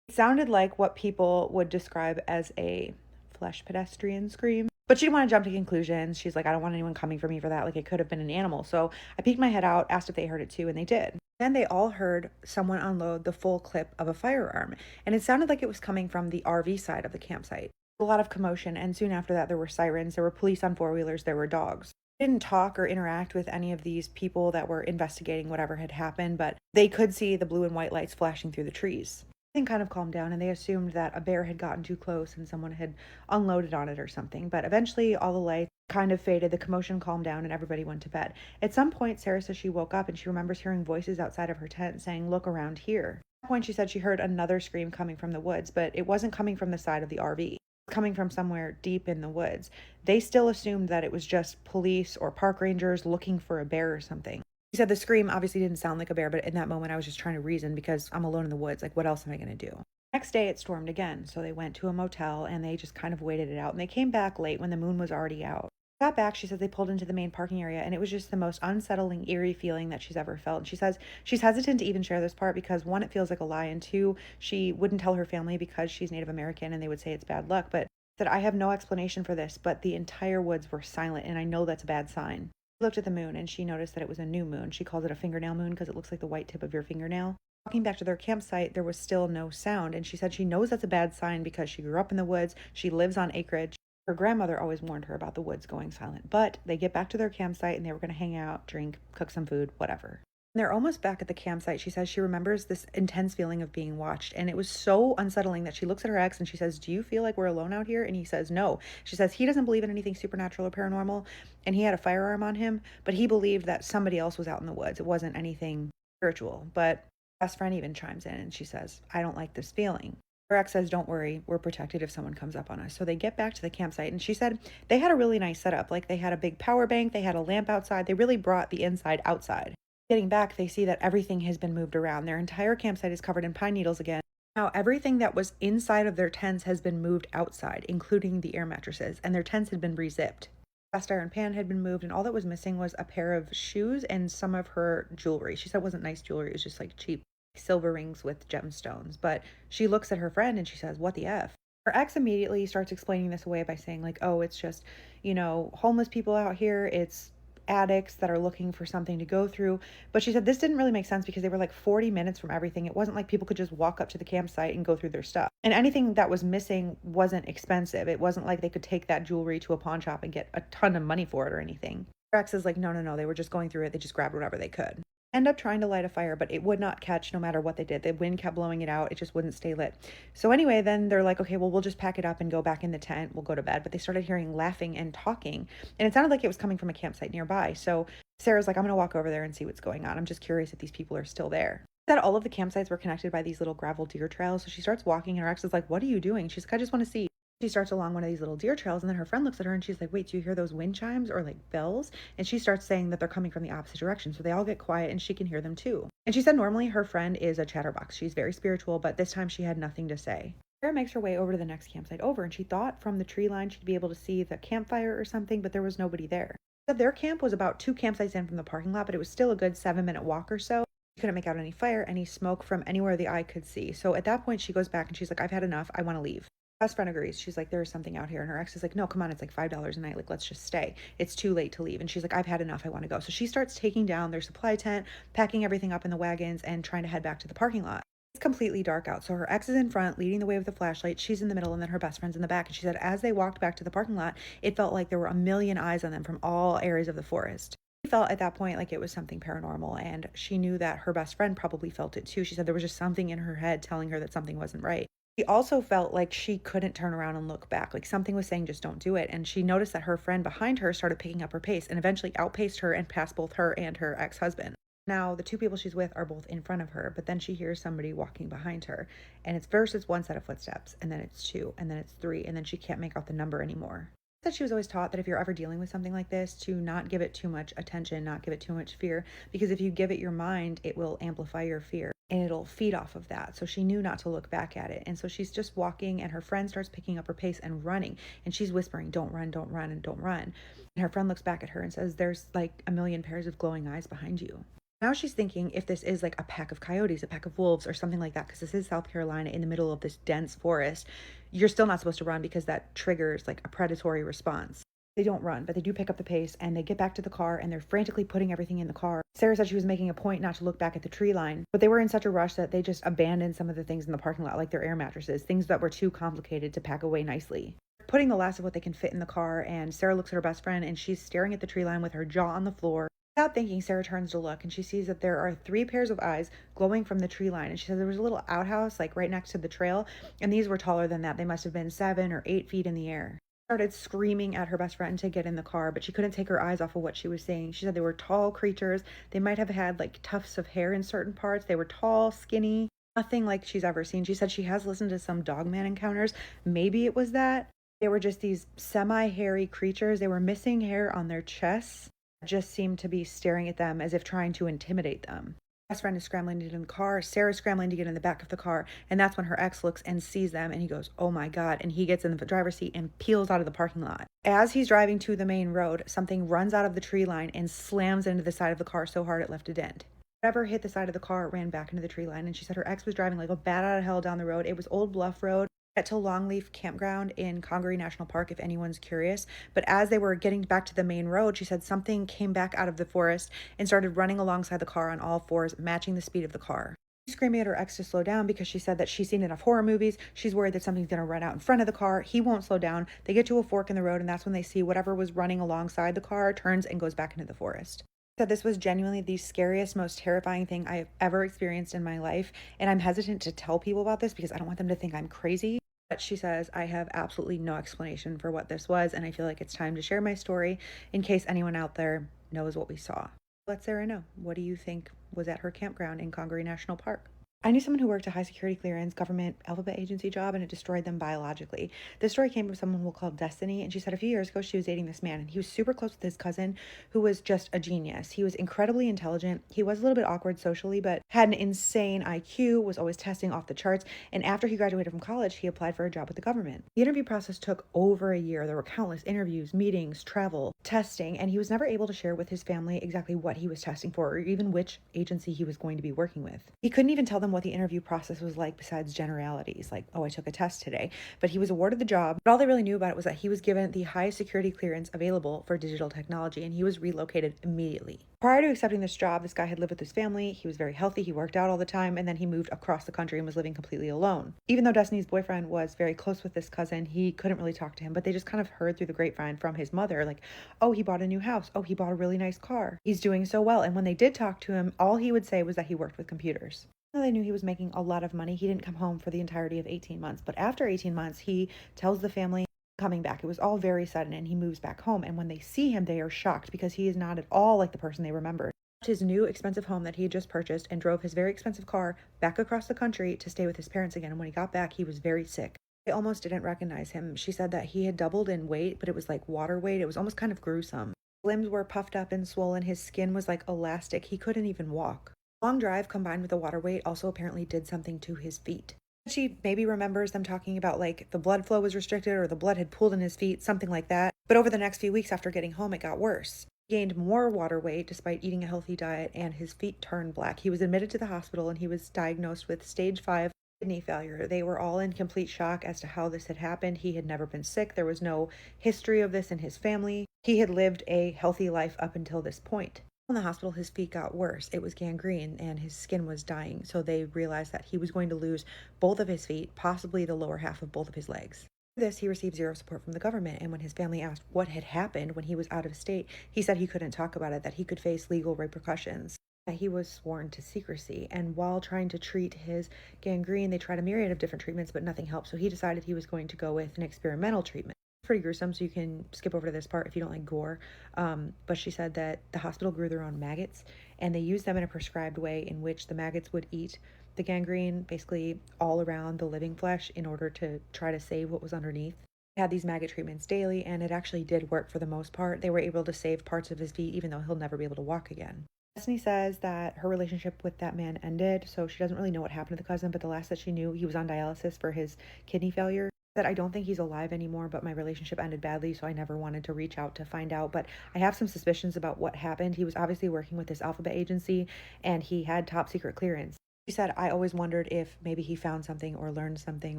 it sounded like what people would describe as a flesh pedestrian scream. But she didn't want to jump to conclusions. She's like, I don't want anyone coming for me for that. Like, it could have been an animal. So I peeked my head out, asked if they heard it too, and they did. Then they all heard someone unload the full clip of a firearm. And it sounded like it was coming from the RV side of the campsite. A lot of commotion. And soon after that, there were sirens. There were police on four-wheelers. There were dogs. They didn't talk or interact with any of these people that were investigating whatever had happened, but they could see the blue and white lights flashing through the trees. Everything kind of calmed down, and they assumed that a bear had gotten too close and someone had unloaded on it or something. But eventually all the lights kind of faded, the commotion calmed down, and everybody went to bed. At some point, Sarah says she woke up and she remembers hearing voices outside of her tent saying, look around here. At that point, she said she heard another scream coming from the woods, but it wasn't coming from the side of the RV. It was coming from somewhere deep in the woods. They still assumed that it was just police or park rangers looking for a bear or something. She said the scream obviously didn't sound like a bear, but in that moment I was just trying to reason because I'm alone in the woods. Like, what else am I going to do? Next day it stormed again, so they went to a motel and they just kind of waited it out. And they came back late when the moon was already out. Got back, she says they pulled into the main parking area, and it was just the most unsettling, eerie feeling that she's ever felt. And she says she's hesitant to even share this part because, one, it feels like a lie, and two, she wouldn't tell her family because she's Native American and they would say it's bad luck. But said, I have no explanation for this, but the entire woods were silent, and I know that's a bad sign. Looked at the moon and she noticed that it was a new moon. She calls it a fingernail moon because it looks like the white tip of your fingernail. Walking back to their campsite, there was still no sound, and she said she knows that's a bad sign because she grew up in the woods. She lives on acreage. Her grandmother always warned her about the woods going silent. But they get back to their campsite and they were going to hang out, drink, cook some food, whatever. They're almost back at the campsite. She says she remembers this intense feeling of being watched, and it was so unsettling that she looks at her ex and she says, do you feel like we're alone out here? And he says no. She says he doesn't believe in anything supernatural or paranormal, and he had a firearm on him, but he believed that somebody else was out in the woods. It wasn't anything spiritual. But best friend even chimes in and she says, I don't like this feeling. Her ex says, don't worry, we're protected if someone comes up on us. So they get back to the campsite, and she said they had a really nice setup. Like, they had a big power bank, they had a lamp outside. They really brought the inside outside. Getting back, they see that everything has been moved around. Their entire campsite is covered in pine needles again. Now, everything that was inside of their tents has been moved outside, including the air mattresses, and their tents had been re-zipped. The cast iron pan had been moved, and all that was missing was a pair of shoes and some of her jewelry. She said it wasn't nice jewelry, it was just like cheap silver rings with gemstones. But she looks at her friend and she says, what the F? Her ex immediately starts explaining this away by saying, like, oh, it's just, homeless people out here. It's addicts that are looking for something to go through. But she said this didn't really make sense because they were like 40 minutes from everything. It wasn't like people could just walk up to the campsite and go through their stuff. And anything that was missing wasn't expensive. It wasn't like they could take that jewelry to a pawn shop and get a ton of money for it or anything. Her ex is like, no, they were just going through it. They just grabbed whatever they could. End up trying to light a fire, but it would not catch no matter what they did. The wind kept blowing it out. It just wouldn't stay lit. So anyway, then they're like, okay, well, we'll just pack it up and go back in the tent. We'll go to bed. But they started hearing laughing and talking, and it sounded like it was coming from a campsite nearby. So Sarah's like, I'm going to walk over there and see what's going on. I'm just curious if these people are still there. That all of the campsites were connected by these little gravel deer trails. So she starts walking and her ex is like, what are you doing? She's like, I just want to see. She starts along one of these little deer trails and then her friend looks at her and she's like, wait, do you hear those wind chimes or like bells? And she starts saying that they're coming from the opposite direction. So they all get quiet and she can hear them too. And she said normally her friend is a chatterbox. She's very spiritual, but this time she had nothing to say. Sarah makes her way over to the next campsite over and she thought from the tree line she'd be able to see the campfire or something, but there was nobody there. So their camp was about 2 campsites in from the parking lot, but it was still a good 7-minute walk or so. She couldn't make out any fire, any smoke from anywhere the eye could see. So at that point she goes back and she's like, I've had enough. I want to leave. Best friend agrees. She's like, there is something out here. And her ex is like, no, come on. It's like $5 a night. Like, let's just stay. It's too late to leave. And she's like, I've had enough. I want to go. So she starts taking down their supply tent, packing everything up in the wagons and trying to head back to the parking lot. It's completely dark out. So her ex is in front, leading the way with the flashlight. She's in the middle and then her best friend's in the back. And she said, as they walked back to the parking lot, it felt like there were a million eyes on them from all areas of the forest. She felt at that point like it was something paranormal and she knew that her best friend probably felt it too. She said there was just something in her head telling her that something wasn't right. She also felt like she couldn't turn around and look back, like something was saying just don't do it. And she noticed that her friend behind her started picking up her pace and eventually outpaced her and passed both her and her ex-husband. Now the 2 people she's with are both in front of her, but then she hears somebody walking behind her. And it's first it's 1 set of footsteps, and then it's 2, and then it's 3, and then she can't make out the number anymore. That she was always taught that if you're ever dealing with something like this, to not give it too much attention, not give it too much fear, because if you give it your mind, it will amplify your fear and it'll feed off of that. So she knew not to look back at it. And so she's just walking and her friend starts picking up her pace and running. And she's whispering, don't run, don't run, and don't run. And her friend looks back at her and says, there's like a million pairs of glowing eyes behind you. Now she's thinking if this is like a pack of coyotes, a pack of wolves or something like that, because this is South Carolina in the middle of this dense forest, you're still not supposed to run because that triggers like a predatory response. They don't run, but they do pick up the pace and they get back to the car and they're frantically putting everything in the car. Sarah said she was making a point not to look back at the tree line, but they were in such a rush that they just abandoned some of the things in the parking lot, like their air mattresses, things that were too complicated to pack away nicely. Putting the last of what they can fit in the car, and Sarah looks at her best friend and she's staring at the tree line with her jaw on the floor. Without thinking, Sarah turns to look and she sees that there are 3 pairs of eyes glowing from the tree line. And she says there was a little outhouse like right next to the trail, and these were taller than that. They must have been 7 or 8 feet in the air. Started screaming at her best friend to get in the car, but she couldn't take her eyes off of what she was seeing. She said they were tall creatures. They might have had like tufts of hair in certain parts. They were tall, skinny, nothing like she's ever seen. She said she has listened to some dogman encounters. Maybe it was that. They were just these semi-hairy creatures. They were missing hair on their chests. Just seemed to be staring at them as if trying to intimidate them. Best friend is scrambling to get in the car. Sarah's scrambling to get in the back of the car. And that's when her ex looks and sees them and he goes, oh my God. And he gets in the driver's seat and peels out of the parking lot. As he's driving to the main road, something runs out of the tree line and slams into the side of the car so hard it left a dent. Whatever hit the side of the car ran back into the tree line. And she said her ex was driving like a bat out of hell down the road. It was Old Bluff Road. Get to Longleaf Campground in Congaree National Park if anyone's curious. But as they were getting back to the main road, she said something came back out of the forest and started running alongside the car on all fours, matching the speed of the car. She's screaming at her ex to slow down because she said that she's seen enough horror movies. She's worried that something's going to run out in front of the car. He won't slow down. They get to a fork in the road and that's when they see whatever was running alongside the car turns and goes back into the forest. That this was genuinely the scariest, most terrifying thing I have ever experienced in my life. And I'm hesitant to tell people about this because I don't want them to think I'm crazy. But she says, I have absolutely no explanation for what this was, and I feel like it's time to share my story in case anyone out there knows what we saw. Let Sarah know. What do you think was at her campground in Congaree National Park? I knew someone who worked a high security clearance government alphabet agency job and it destroyed them biologically. This story came from someone we'll call Destiny, and she said a few years ago she was dating this man and he was super close with his cousin who was just a genius. He was incredibly intelligent. He was a little bit awkward socially, but had an insane IQ, was always testing off the charts, and after he graduated from college, he applied for a job with the government. The interview process took over a year. There were countless interviews, meetings, travel, testing, and he was never able to share with his family exactly what he was testing for or even which agency he was going to be working with. He couldn't even tell them what the interview process was like besides generalities like, oh, I took a test today. But he was awarded the job, but all they really knew about it was that he was given the highest security clearance available for digital technology, and he was relocated immediately. Prior to accepting this job, this guy had lived with his family. He was very healthy. He worked out all the time, and then he moved across the country and was living completely alone. Even though Destiny's boyfriend was very close with this cousin, he couldn't really talk to him, but they just kind of heard through the grapevine from his mother, like, oh, he bought a new house. Oh, he bought a really nice car. He's doing so well. And when they did talk to him, all he would say was that he worked with computers. Though they knew he was making a lot of money, he didn't come home for the entirety of 18 months. But after 18 months, he tells the family coming back. It was all very sudden, and he moves back home. And when they see him, they are shocked because he is not at all like the person they remembered. his new expensive home that he had just purchased and drove his very expensive car back across the country to stay with his parents again. And when he got back, he was very sick. They almost didn't recognize him. She said that he had doubled in weight, but it was like water weight. It was almost kind of gruesome. His limbs were puffed up and swollen. His skin was like elastic. He couldn't even walk. Long drive combined with the water weight also apparently did something to his feet. She maybe remembers them talking about like the blood flow was restricted or the blood had pooled in his feet, something like that. But over the next few weeks after getting home, it got worse. He gained more water weight despite eating a healthy diet, and his feet turned black. He was admitted to the hospital and he was diagnosed with stage 5 kidney failure. They were all in complete shock as to how this had happened. He had never been sick. There was no history of this in his family. He had lived a healthy life up until this point. In the hospital, his feet got worse. It was gangrene and his skin was dying. So they realized that he was going to lose both of his feet, possibly the lower half of both of his legs. For this, he received zero support from the government. And when his family asked what had happened when he was out of state, he said he couldn't talk about it, that he could face legal repercussions. He was sworn to secrecy, and while trying to treat his gangrene, they tried a myriad of different treatments, but nothing helped. So he decided he was going to go with an experimental treatment. Pretty gruesome, so you can skip over to this part if you don't like gore. But she said that the hospital grew their own maggots, and they used them in a prescribed way in which the maggots would eat the gangrene basically all around the living flesh in order to try to save what was underneath. He had these maggot treatments daily, and it actually did work for the most part. They were able to save parts of his feet, even though he'll never be able to walk again. Destiny says that her relationship with that man ended, so she doesn't really know what happened to the cousin, but the last that she knew, he was on dialysis for his kidney failure. That I don't think he's alive anymore, but my relationship ended badly, so I never wanted to reach out to find out. But I have some suspicions about what happened. He was obviously working with this alphabet agency, and he had top secret clearance. She said, I always wondered if maybe he found something or learned something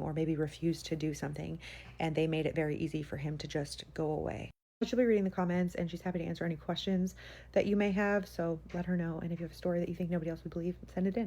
or maybe refused to do something, and they made it very easy for him to just go away. She'll be reading the comments, and she's happy to answer any questions that you may have, so let her know. And if you have a story that you think nobody else would believe, send it in.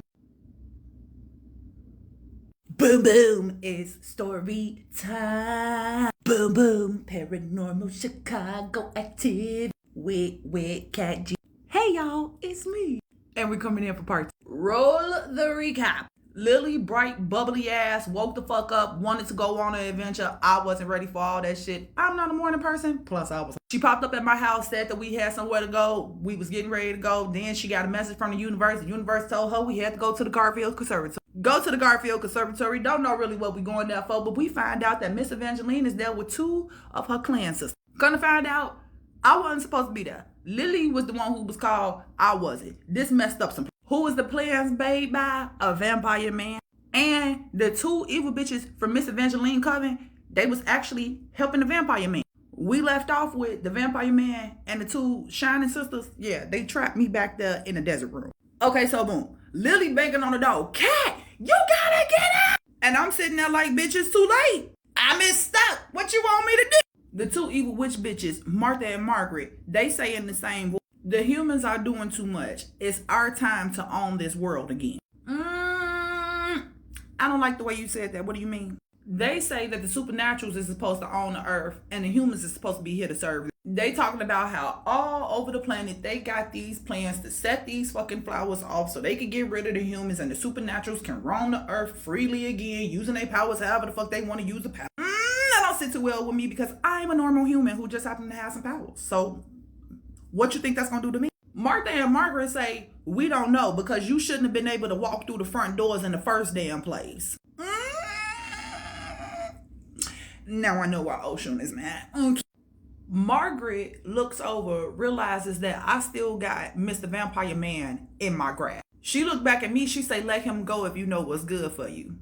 Boom boom, it's story time. Boom boom, Paranormal Chicago active with Cat G. Hey y'all, it's me. And we're coming in for part 2. Roll the recap. Lily, bright, bubbly ass, woke the fuck up, wanted to go on an adventure. I wasn't ready for all that shit. I'm not a morning person. Plus, I was. She popped up at my house, said that we had somewhere to go. We was getting ready to go. Then she got a message from the universe. The universe told her we had to go to the Garfield Conservatory. Go to the Garfield Conservatory. Don't know really what we going there for, but we find out that Miss Evangeline is there with 2 of her clan sisters. Gonna find out I wasn't supposed to be there. Lily was the one who was called. I wasn't. This messed up some. Who was the plans made by? A vampire man. And the 2 evil bitches from Miss Evangeline Coven, they was actually helping the vampire man. We left off with the vampire man and the 2 shining sisters. Yeah, they trapped me back there in the desert room. Okay, so boom. Lily banging on the door. Cat, you gotta get out! And I'm sitting there like, bitch, it's too late. I messed up. What you want me to do? The 2 evil witch bitches, Martha and Margaret, they say in the same voice, the humans are doing too much. It's our time to own this world again. I don't like the way you said that. What do you mean? They say that the supernaturals is supposed to own the earth and the humans is supposed to be here to serve. They talking about how all over the planet they got these plans to set these fucking flowers off so they can get rid of the humans and the supernaturals can roam the earth freely again, using their powers however the fuck they want to use the power. That don't sit too well with me because I'm a normal human who just happen to have some powers. So what you think that's gonna do to me? Martha and Margaret say, we don't know because you shouldn't have been able to walk through the front doors in the first damn place. Now I know why Ocean is mad. Okay. Margaret looks over, realizes that I still got Mr. Vampire Man in my grasp. She looked back at me, she say, let him go if you know what's good for you.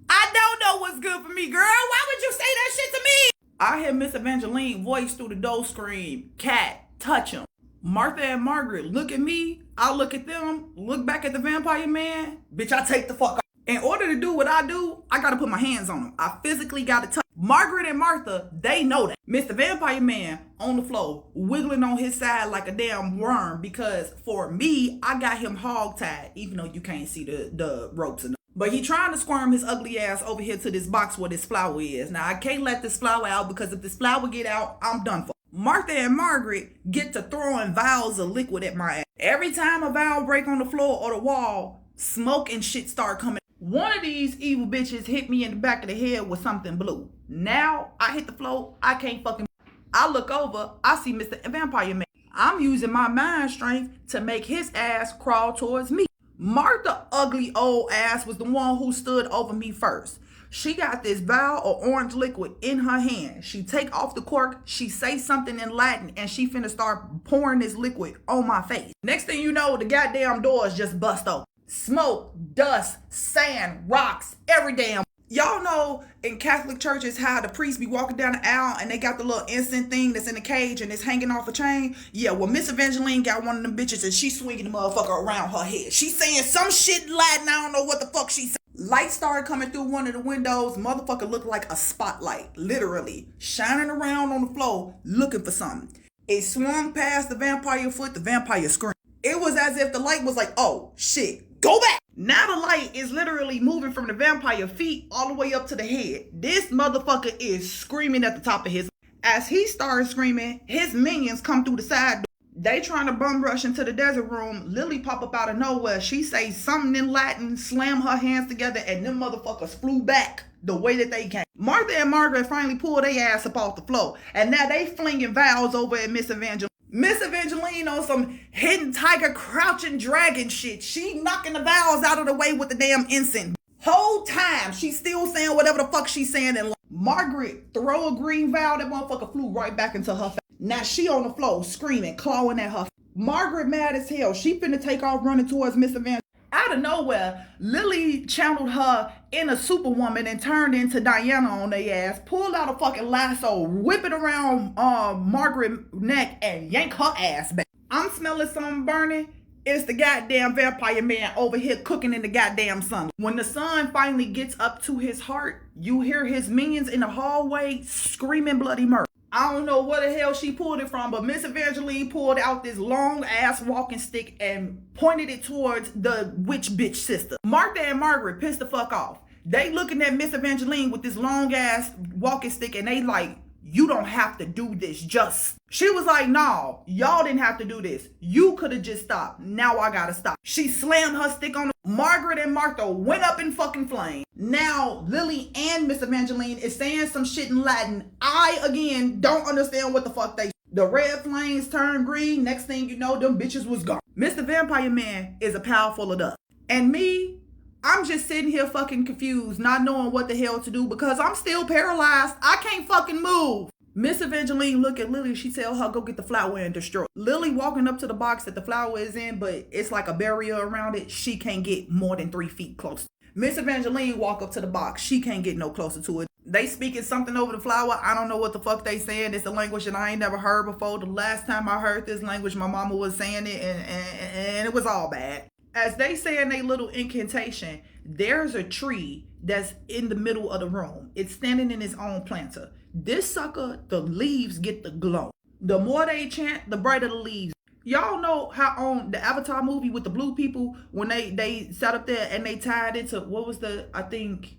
I don't know what's good for me, girl. Why would you say that shit to me? I hear Miss Evangeline voice through the door scream, Cat, touch him. Martha and Margaret look at me, I look at them, look back at the vampire man. Bitch, I take the fuck off. In order to do what I do, I gotta put my hands on him. I physically gotta touch. Margaret and Martha, they know that. Mr. Vampire Man on the floor, wiggling on his side like a damn worm because for me, I got him hog-tied, even though you can't see the ropes enough. But he trying to squirm his ugly ass over here to this box where this flower is. Now, I can't let this flower out because if this flower get out, I'm done for. Martha and Margaret get to throwing vials of liquid at my ass. Every time a vial break on the floor or the wall, smoke and shit start coming. One of these evil bitches hit me in the back of the head with something blue. Now, I hit the floor, I can't fucking. I look over, I see Mr. Vampire Man. I'm using my mind strength to make his ass crawl towards me. Martha ugly old ass was the one who stood over me first. She got this vial of orange liquid in her hand. She take off the cork, she say something in Latin, and she finna start pouring this liquid on my face. Next thing you know, the goddamn doors just bust open. Smoke, dust, sand, rocks, every damn. Y'all know in Catholic churches how the priests be walking down the aisle and they got the little incense thing that's in the cage and it's hanging off a chain? Yeah, well, Miss Evangeline got one of them bitches and she swinging the motherfucker around her head. She saying some shit in Latin, I don't know what the fuck she said. Light started coming through one of the windows. Motherfucker looked like a spotlight, literally, shining around on the floor looking for something. It swung past the vampire foot, the vampire screamed. It was as if the light was like, oh, shit, go back. Now the light is literally moving from the vampire feet all the way up to the head. This motherfucker is screaming at the top of his. As he starts screaming, his minions come through the side door. They trying to bum rush into the desert room. Lily pop up out of nowhere. She say something in Latin, slam her hands together, and them motherfuckers flew back the way that they came. Martha and Margaret finally pulled their ass up off the floor. And now they flinging vows over at Miss Evangeline. Miss Evangeline on some hidden tiger crouching dragon shit. She knocking the vows out of the way with the damn incense. Whole time she still saying whatever the fuck she's saying. And Margaret throw a green vow, that motherfucker flew right back into her face. Now she on the floor screaming, clawing at her. Margaret mad as hell. She finna take off running towards Miss Evangeline. Out of nowhere, Lily channeled her inner superwoman and turned into Diana on their ass, pulled out a fucking lasso, whip it around Margaret's neck, and yank her ass back. I'm smelling something burning. It's the goddamn vampire man over here cooking in the goddamn sun. When the sun finally gets up to his heart, you hear his minions in the hallway screaming bloody murder. I don't know where the hell she pulled it from, but Miss Evangeline pulled out this long ass walking stick and pointed it towards the witch bitch sister. Martha and Margaret pissed the fuck off. They looking at Miss Evangeline with this long ass walking stick and they like, you don't have to do this, just. She was like, no, y'all didn't have to do this. You could have just stopped. Now I gotta stop. She slammed her stick on the. Margaret and Martha went up in fucking flames. Now Lily and Miss Evangeline is saying some shit in Latin. I, again, don't understand what the fuck they. The red flames turned green. Next thing you know, them bitches was gone. Mr. Vampire Man is a pile full of dust. And me, I'm just sitting here fucking confused, not knowing what the hell to do because I'm still paralyzed. I can't fucking move. Miss Evangeline look at Lily. She tell her go get the flower and destroy it. Lily walking up to the box that the flower is in, but it's like a barrier around it. She can't get more than 3 feet close. Miss Evangeline walk up to the box. She can't get no closer to it. They speaking something over the flower. I don't know what the fuck they saying. It's a language that I ain't never heard before. The last time I heard this language, my mama was saying it and it was all bad. As they saying a little incantation, there's a tree that's in the middle of the room. It's standing in its own planter. This sucker, the leaves get the glow. The more they chant, the brighter the leaves. Y'all know how on the Avatar movie with the blue people, when they sat up there and they tied into, what was the, I think,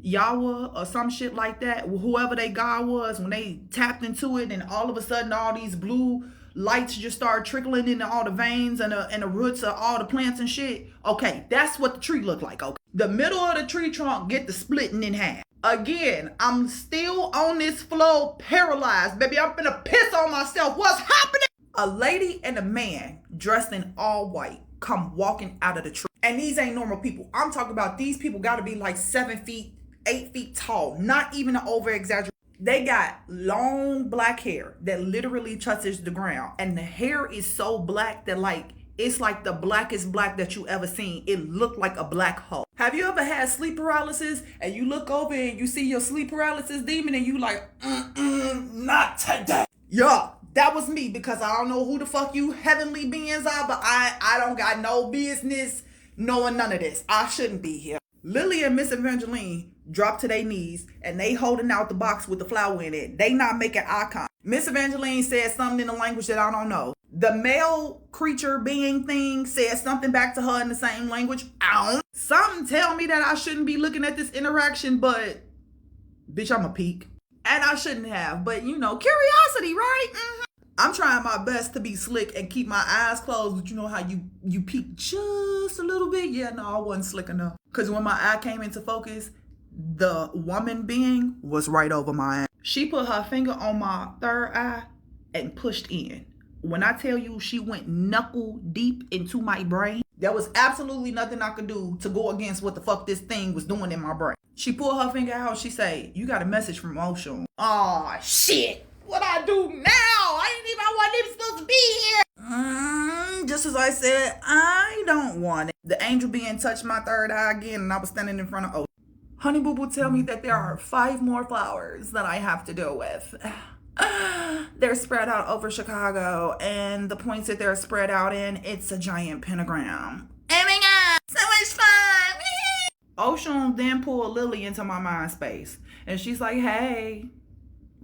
Yahweh or some shit like that, whoever they God was, when they tapped into it and all of a sudden all these blue lights just start trickling into all the veins and the roots of all the plants and shit. Okay, that's what the tree looked like. Okay, the middle of the tree trunk get the splitting in half. Again, I'm still on this floor paralyzed. Baby, I'm finna piss on myself. What's happening? A lady and a man dressed in all white come walking out of the tree. And these ain't normal people. I'm talking about these people gotta be like 7 feet, 8 feet tall. Not even an over exaggeration. They got long black hair that literally touches the ground. And the hair is so black that like, it's like the blackest black that you ever seen. It looked like a black hole. Have you ever had sleep paralysis and you look over and you see your sleep paralysis demon and you like, not today. Yeah, that was me because I don't know who the fuck you heavenly beings are, but I don't got no business knowing none of this. I shouldn't be here. Lily and Miss Evangeline drop to their knees and they holding out the box with the flower in it. They not making eye contact. Miss Evangeline said something in a language that I don't know. The male creature being thing said something back to her in the same language. I don't. Something tell me that I shouldn't be looking at this interaction, but bitch, I'm a peek. And I shouldn't have, but you know, curiosity, right? Mm-hmm. I'm trying my best to be slick and keep my eyes closed, but you know how you peek just a little bit? Yeah, no, I wasn't slick enough. Because when my eye came into focus, the woman being was right over my eye. She put her finger on my third eye and pushed in. When I tell you she went knuckle deep into my brain, there was absolutely nothing I could do to go against what the fuck this thing was doing in my brain. She pulled her finger out. She say, "You got a message from Ocean." Aw, shit. What I do now? I wasn't even supposed to be here. Just as I said, I don't want it. The angel being touched my third eye again, and I was standing in front of Ocean. Honey Boo Boo tell me that there are 5 more flowers that I have to deal with. They're spread out over Chicago, and the points that they're spread out in, it's a giant pentagram. Oh my god, so much fun! Ocean then pulled Lily into my mind space, and she's like, "Hey,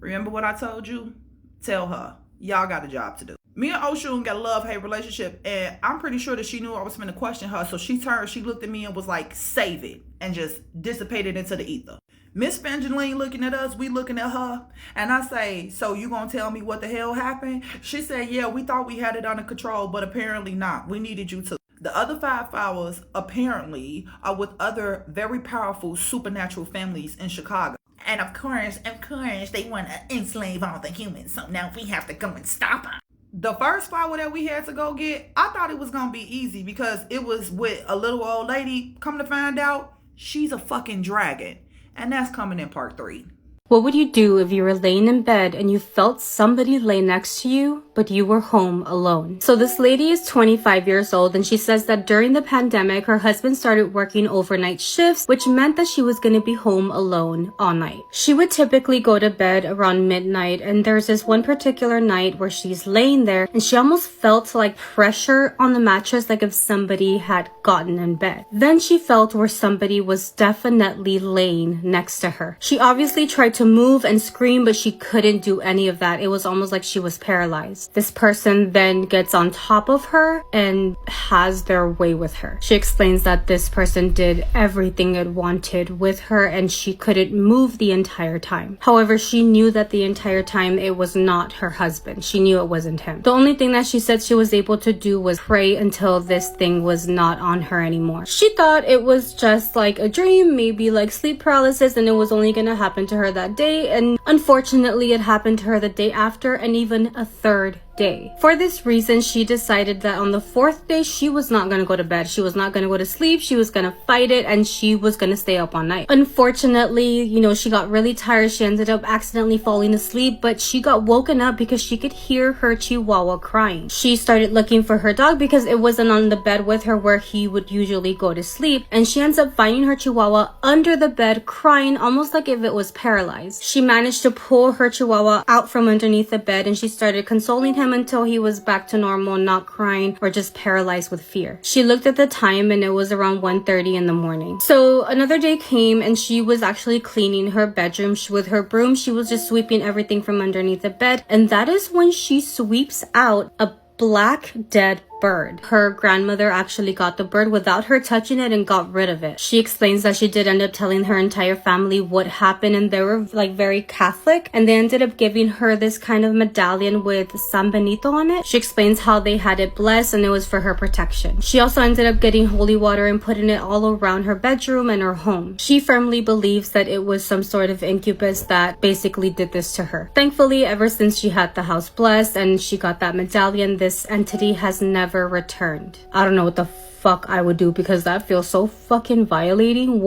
remember what I told you? Tell her, y'all got a job to do." Me and Ocean got a love-hate relationship, and I'm pretty sure that she knew I was finna question her, so she looked at me and was like, "Save it," and just dissipated into the ether. Miss Evangeline looking at us, we looking at her, and I say, "So you gonna tell me what the hell happened?" She said, "Yeah, we thought we had it under control, but apparently not. We needed you to." The other 5 flowers apparently are with other very powerful supernatural families in Chicago. And of course, they want to enslave all the humans, so now we have to go and stop them. The first flower that we had to go get, I thought it was gonna be easy because it was with a little old lady. Come to find out, she's a fucking dragon. And that's coming in part 3. What would you do if you were laying in bed and you felt somebody lay next to you, but you were home alone? So this lady is 25 years old, and she says that during the pandemic, her husband started working overnight shifts, which meant that she was going to be home alone all night. She would typically go to bed around midnight, and there's this one particular night where she's laying there and she almost felt like pressure on the mattress, like if somebody had gotten in bed. Then she felt where somebody was definitely laying next to her. She obviously tried to move and scream, but she couldn't do any of that. It was almost like she was paralyzed. This person then gets on top of her and has their way with her. She explains that this person did everything it wanted with her and she couldn't move the entire time. However, she knew that the entire time it was not her husband. She knew it wasn't him. The only thing that she said she was able to do was pray until this thing was not on her anymore. She thought it was just like a dream, maybe like sleep paralysis, and it was only gonna happen to her that day, and unfortunately it happened to her the day after and even a third day. For this reason, she decided that on the 4th day, she was not going to go to bed. She was not going to go to sleep. She was going to fight it, and she was going to stay up all night. Unfortunately, she got really tired. She ended up accidentally falling asleep, but she got woken up because she could hear her chihuahua crying. She started looking for her dog because it wasn't on the bed with her where he would usually go to sleep, and she ends up finding her chihuahua under the bed crying almost like if it was paralyzed. She managed to pull her chihuahua out from underneath the bed, and she started consoling him until he was back to normal, not crying or just paralyzed with fear. She looked at the time and it was around 1:30 in the morning. So another day came and she was actually cleaning her bedroom with her broom. She was just sweeping everything from underneath the bed, and that is when she sweeps out a black dead bird. Her grandmother actually got the bird without her touching it and got rid of it. She explains that she did end up telling her entire family what happened, and they were like very Catholic, and they ended up giving her this kind of medallion with San Benito on it. She explains how they had it blessed and it was for her protection. She also ended up getting holy water and putting it all around her bedroom and her home. She firmly believes that it was some sort of incubus that basically did this to her. Thankfully, ever since she had the house blessed and she got that medallion, this entity has never returned. I don't know what the fuck I would do because that feels so fucking violating.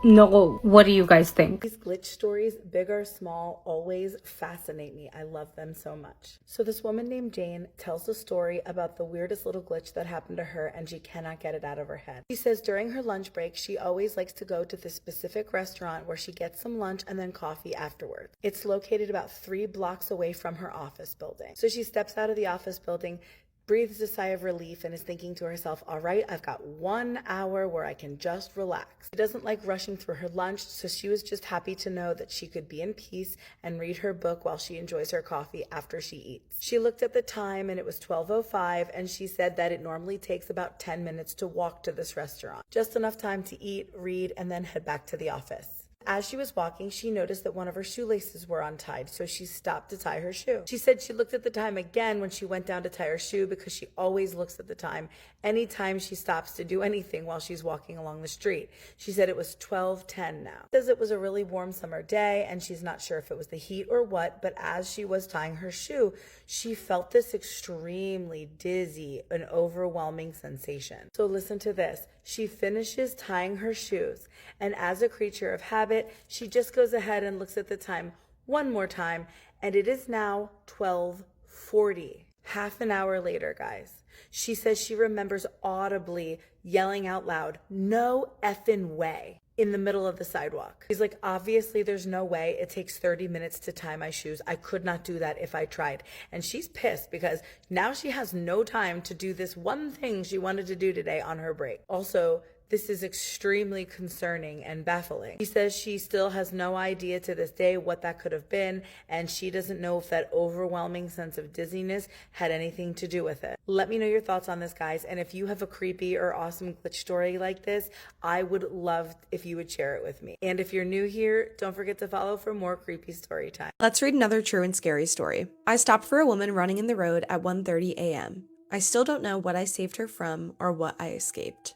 No. What do you guys think? These glitch stories, big or small, always fascinate me. I love them so much. So this woman named Jane tells a story about the weirdest little glitch that happened to her, and she cannot get it out of her head. She says during her lunch break, she always likes to go to this specific restaurant where she gets some lunch and then coffee afterwards. It's located about 3 blocks away from her office building. So she steps out of the office building, breathes a sigh of relief, and is thinking to herself, all right, I've got 1 hour where I can just relax. She doesn't like rushing through her lunch, so she was just happy to know that she could be in peace and read her book while she enjoys her coffee after she eats. She looked at the time and it was 12:05, and she said that it normally takes about 10 minutes to walk to this restaurant. Just enough time to eat, read, and then head back to the office. As she was walking, she noticed that one of her shoelaces were untied, so she stopped to tie her shoe. She said she looked at the time again when she went down to tie her shoe because she always looks at the time anytime she stops to do anything while she's walking along the street. She said it was 12:10 now. She says it was a really warm summer day and she's not sure if it was the heat or what, but as she was tying her shoe, she felt this extremely dizzy and overwhelming sensation. So listen to this. She finishes tying her shoes, and as a creature of habit, she just goes ahead and looks at the time one more time, and it is now 12:40. Half an hour later, guys. She says she remembers audibly yelling out loud, "No effing way," in the middle of the sidewalk. She's like, obviously there's no way. It takes 30 minutes to tie my shoes. I could not do that if I tried. And she's pissed because now she has no time to do this one thing she wanted to do today on her break. Also, this is extremely concerning and baffling. She says she still has no idea to this day what that could have been, and she doesn't know if that overwhelming sense of dizziness had anything to do with it. Let me know your thoughts on this, guys, and if you have a creepy or awesome glitch story like this, I would love if you would share it with me. And if you're new here, don't forget to follow for more creepy story time. Let's read another true and scary story. I stopped for a woman running in the road at 1:30 a.m. I still don't know what I saved her from or what I escaped.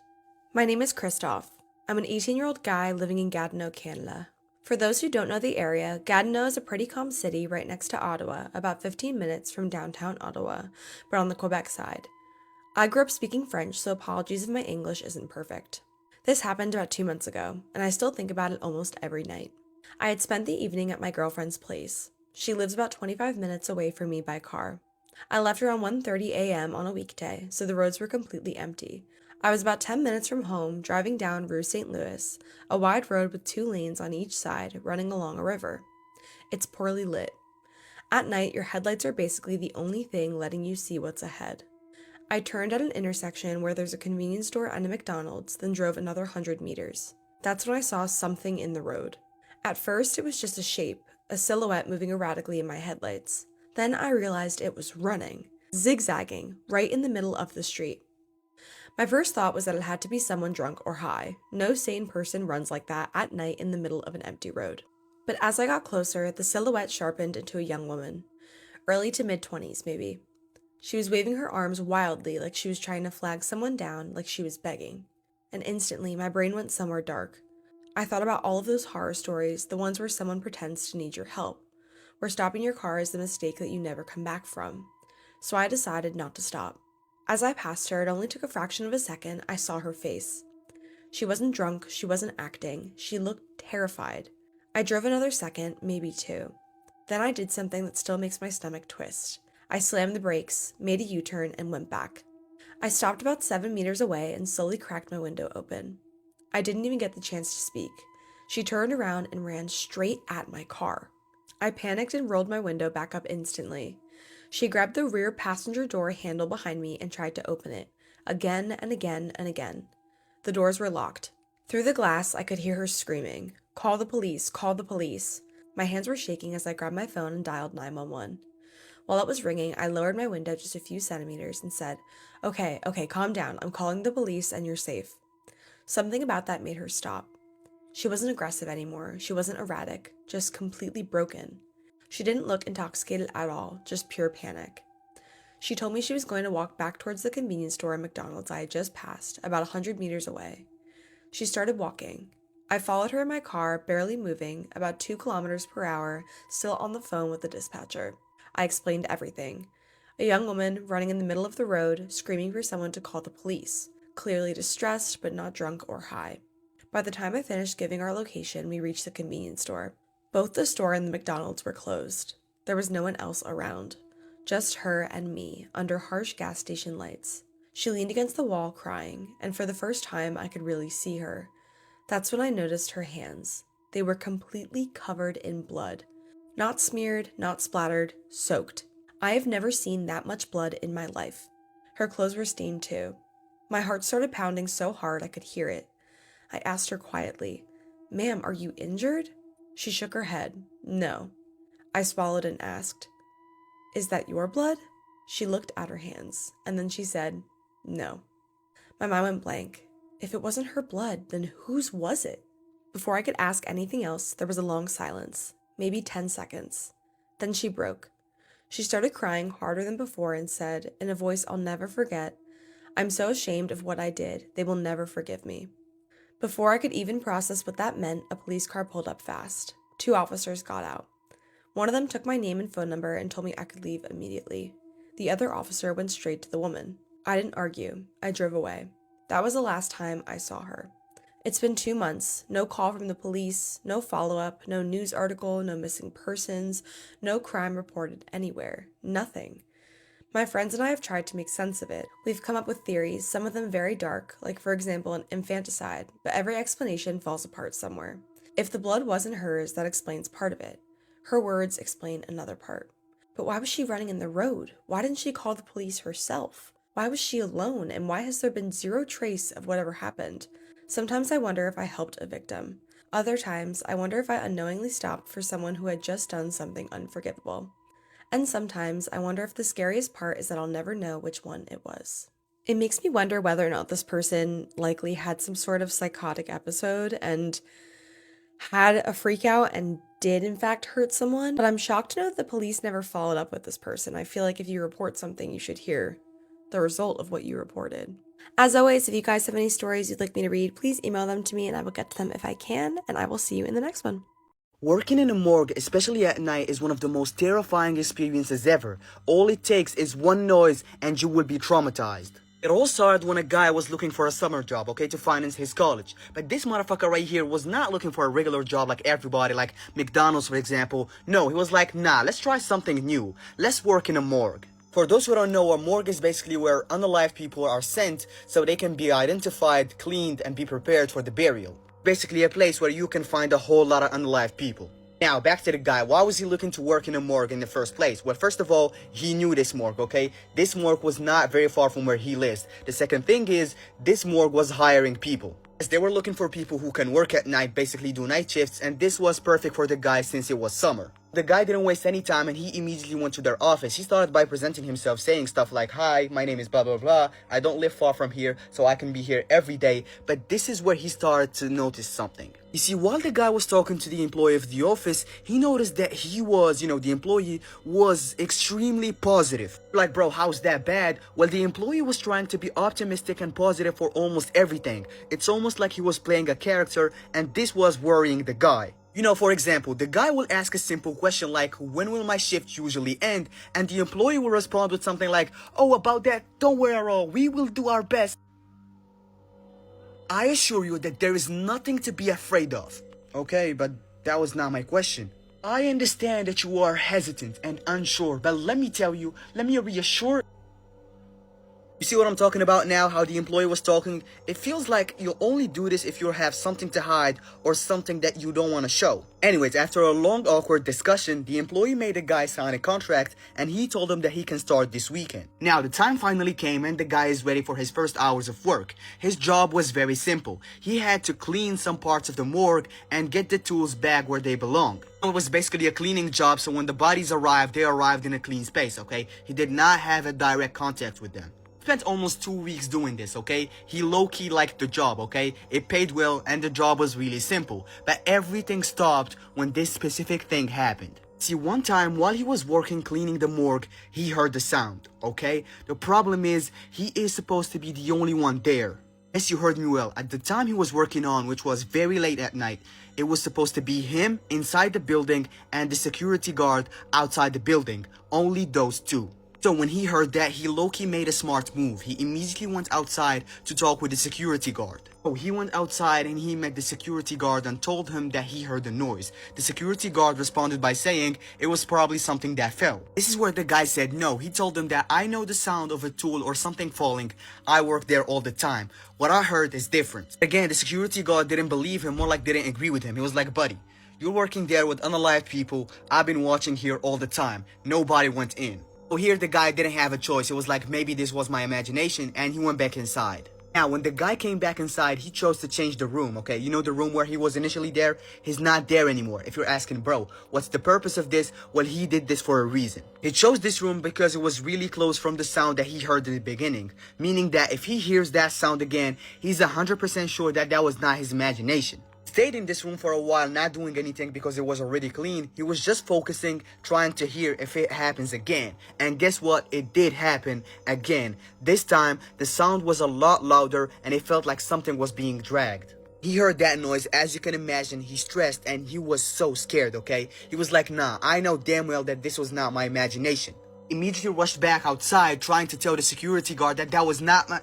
My name is Christoph. I'm an 18-year-old guy living in Gatineau, Canada. For those who don't know the area, Gatineau is a pretty calm city right next to Ottawa, about 15 minutes from downtown Ottawa, but on the Quebec side. I grew up speaking French, so apologies if my English isn't perfect. This happened about 2 months ago, and I still think about it almost every night. I had spent the evening at my girlfriend's place. She lives about 25 minutes away from me by car. I left around 1:30 a.m. on a weekday, so the roads were completely empty. I was about 10 minutes from home, driving down Rue St. Louis, a wide road with 2 lanes on each side running along a river. It's poorly lit. At night, your headlights are basically the only thing letting you see what's ahead. I turned at an intersection where there's a convenience store and a McDonald's, then drove another 100 meters. That's when I saw something in the road. At first, it was just a shape, a silhouette moving erratically in my headlights. Then I realized it was running, zigzagging, right in the middle of the street. My first thought was that it had to be someone drunk or high. No sane person runs like that at night in the middle of an empty road. But as I got closer, the silhouette sharpened into a young woman. Early to mid-20s, maybe. She was waving her arms wildly like she was trying to flag someone down, like she was begging. And instantly, my brain went somewhere dark. I thought about all of those horror stories, the ones where someone pretends to need your help, where stopping your car is the mistake that you never come back from. So I decided not to stop. As I passed her, it only took a fraction of a second, I saw her face. She wasn't drunk, she wasn't acting, she looked terrified. I drove another second, maybe 2. Then I did something that still makes my stomach twist. I slammed the brakes, made a U-turn, and went back. I stopped about 7 meters away and slowly cracked my window open. I didn't even get the chance to speak. She turned around and ran straight at my car. I panicked and rolled my window back up instantly. She grabbed the rear passenger door handle behind me and tried to open it, again and again and again. The doors were locked. Through the glass, I could hear her screaming, "Call the police, call the police." My hands were shaking as I grabbed my phone and dialed 911. While it was ringing, I lowered my window just a few centimeters and said, Okay, calm down. I'm calling the police and you're safe." Something about that made her stop. She wasn't aggressive anymore. She wasn't erratic, just completely broken. She didn't look intoxicated at all, just pure panic. She told me she was going to walk back towards the convenience store and McDonald's I had just passed, about 100 meters away. She started walking. I followed her in my car, barely moving, about 2 kilometers per hour, still on the phone with the dispatcher. I explained everything. A young woman running in the middle of the road, screaming for someone to call the police, clearly distressed but not drunk or high. By the time I finished giving our location, we reached the convenience store. Both the store and the McDonald's were closed. There was no one else around. Just her and me, under harsh gas station lights. She leaned against the wall crying, and for the first time I could really see her. That's when I noticed her hands. They were completely covered in blood. Not smeared, not splattered, soaked. I have never seen that much blood in my life. Her clothes were stained too. My heart started pounding so hard I could hear it. I asked her quietly, "Ma'am, are you injured?" She shook her head. "No." I swallowed and asked, "Is that your blood?" She looked at her hands, and then she said, "No." My mind went blank. If it wasn't her blood, then whose was it? Before I could ask anything else, there was a long silence, maybe 10 seconds. Then she broke. She started crying harder than before and said, in a voice I'll never forget, "I'm so ashamed of what I did. They will never forgive me." Before I could even process what that meant, a police car pulled up fast. 2 officers got out. One of them took my name and phone number and told me I could leave immediately. The other officer went straight to the woman. I didn't argue. I drove away. That was the last time I saw her. It's been 2 months, no call from the police, no follow-up, no news article, no missing persons, no crime reported anywhere. Nothing. My friends and I have tried to make sense of it. We've come up with theories, some of them very dark, like for example an infanticide, but every explanation falls apart somewhere. If the blood wasn't hers, that explains part of it. Her words explain another part. But why was she running in the road? Why didn't she call the police herself? Why was she alone, and why has there been zero trace of whatever happened? Sometimes I wonder if I helped a victim. Other times, I wonder if I unknowingly stopped for someone who had just done something unforgivable. And sometimes, I wonder if the scariest part is that I'll never know which one it was. It makes me wonder whether or not this person likely had some sort of psychotic episode and had a freak out and did in fact hurt someone, but I'm shocked to know that the police never followed up with this person. I feel like if you report something, you should hear the result of what you reported. As always, if you guys have any stories you'd like me to read, please email them to me and I will get to them if I can, and I will see you in the next one. Working in a morgue, especially at night, is one of the most terrifying experiences ever. All it takes is one noise and you will be traumatized. It all started when a guy was looking for a summer job, okay, to finance his college. But this motherfucker right here was not looking for a regular job like everybody, like McDonald's for example. No, he was like, nah, let's try something new. Let's work in a morgue. For those who don't know, a morgue is basically where unalive people are sent so they can be identified, cleaned, and be prepared for the burial. Basically a place where you can find a whole lot of unalive people. Now, back to the guy. Why was he looking to work in a morgue in the first place? Well, first of all, he knew this morgue, okay? This morgue was not very far from where he lives. The second thing is, this morgue was hiring people. Yes, they were looking for people who can work at night, basically do night shifts, and this was perfect for the guy since it was summer. The guy didn't waste any time and he immediately went to their office. He started by presenting himself, saying stuff like, "Hi, my name is blah blah blah, I don't live far from here, so I can be here every day." But this is where he started to notice something. You see, while the guy was talking to the employee of the office, he noticed that he was, the employee was extremely positive. Like, bro, how's that bad? Well, the employee was trying to be optimistic and positive for almost everything. It's almost like he was playing a character, and this was worrying the guy. For example, the guy will ask a simple question like, "When will my shift usually end?" And the employee will respond with something like, "Oh, about that, don't worry at all, we will do our best." I assure you that there is nothing to be afraid of. Okay, but that was not my question. I understand that you are hesitant and unsure, but let me reassure. You see what I'm talking about now, how the employee was talking? It feels like you'll only do this if you have something to hide or something that you don't want to show. Anyways, after a long awkward discussion, the employee made the guy sign a contract and he told him that he can start this weekend. Now, the time finally came and the guy is ready for his first hours of work. His job was very simple. He had to clean some parts of the morgue and get the tools back where they belong. It was basically a cleaning job, so when the bodies arrived, they arrived in a clean space, okay? He did not have a direct contact with them. Spent almost 2 weeks doing this, okay? He low-key liked the job, okay? It paid well and the job was really simple. But everything stopped when this specific thing happened. See, one time while he was working cleaning the morgue, he heard the sound, okay? The problem is, he is supposed to be the only one there. Yes, you heard me well. At the time he was working on, which was very late at night, it was supposed to be him inside the building and the security guard outside the building. Only those two. So when he heard that, he low-key made a smart move. He immediately went outside to talk with the security guard. So he went outside and he met the security guard and told him that he heard the noise. The security guard responded by saying it was probably something that fell. This is where the guy said no. He told him that I know the sound of a tool or something falling. I work there all the time. What I heard is different. Again, the security guard didn't believe him, more like didn't agree with him. He was like, "Buddy, you're working there with unalive people. I've been watching here all the time. Nobody went in." So here the guy didn't have a choice. It was like maybe this was my imagination, and he went back inside. Now, when the guy came back inside, he chose to change the room, okay? You know the room where he was initially there? He's not there anymore. If you're asking, bro, what's the purpose of this? Well, he did this for a reason. He chose this room because it was really close from the sound that he heard in the beginning. Meaning that if he hears that sound again, he's 100% sure that that was not his imagination. stayed in this room for a while, not doing anything because it was already clean. He was just focusing, trying to hear if it happens again. And guess what? It did happen again. This time, the sound was a lot louder and it felt like something was being dragged. He heard that noise. As you can imagine, he stressed and he was so scared, okay? He was like, nah, I know damn well that this was not my imagination. Immediately rushed back outside, trying to tell the security guard that that was not my...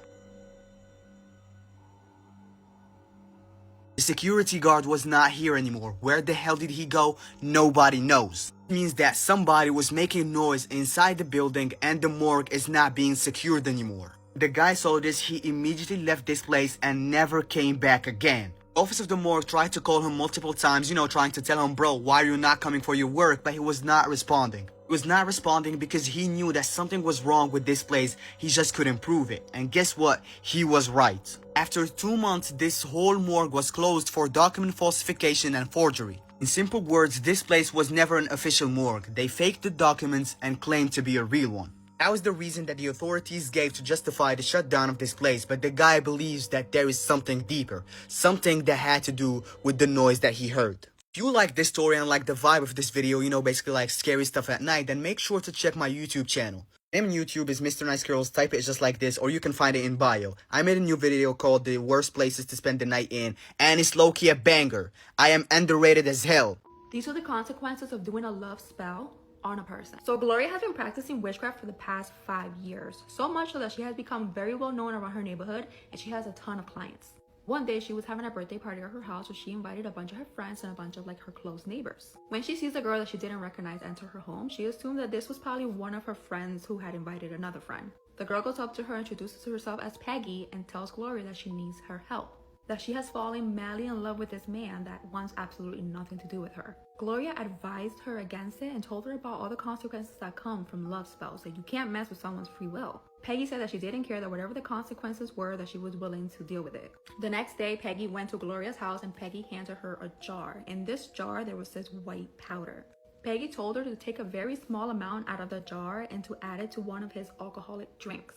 The security guard was not here anymore. Where the hell did he go? Nobody knows. It means that somebody was making noise inside the building and the morgue is not being secured anymore. The guy saw this, he immediately left this place and never came back again. The office of the morgue tried to call him multiple times, trying to tell him, bro, why are you not coming for your work? But he was not responding. He was not responding because he knew that something was wrong with this place. He just couldn't prove it. And guess what? He was right. After 2 months, this whole morgue was closed for document falsification and forgery. In simple words, this place was never an official morgue. They faked the documents and claimed to be a real one. That was the reason that the authorities gave to justify the shutdown of this place, but the guy believes that there is something deeper, something that had to do with the noise that he heard. If you like this story and like the vibe of this video, basically like scary stuff at night, then make sure to check my YouTube channel. My name on YouTube is Mr. Nice Girls, type it just like this, or you can find it in bio. I made a new video called The Worst Places to Spend the Night In, and it's low-key a banger. I am underrated as hell. These are the consequences of doing a love spell on a person. So Gloria has been practicing witchcraft for the past 5 years, so much so that she has become very well known around her neighborhood and she has a ton of clients. One day she was having a birthday party at her house where she invited a bunch of her friends and a bunch of her close neighbors. When she sees a girl that she didn't recognize enter her home, she assumed that this was probably one of her friends who had invited another friend. The girl goes up to her, introduces herself as Peggy, and tells Gloria that she needs her help, that she has fallen madly in love with this man that wants absolutely nothing to do with her. Gloria advised her against it and told her about all the consequences that come from love spells, that you can't mess with someone's free will. Peggy said that she didn't care, that whatever the consequences were, that she was willing to deal with it. The next day, Peggy went to Gloria's house and Peggy handed her a jar. In this jar, there was this white powder. Peggy told her to take a very small amount out of the jar and to add it to one of his alcoholic drinks.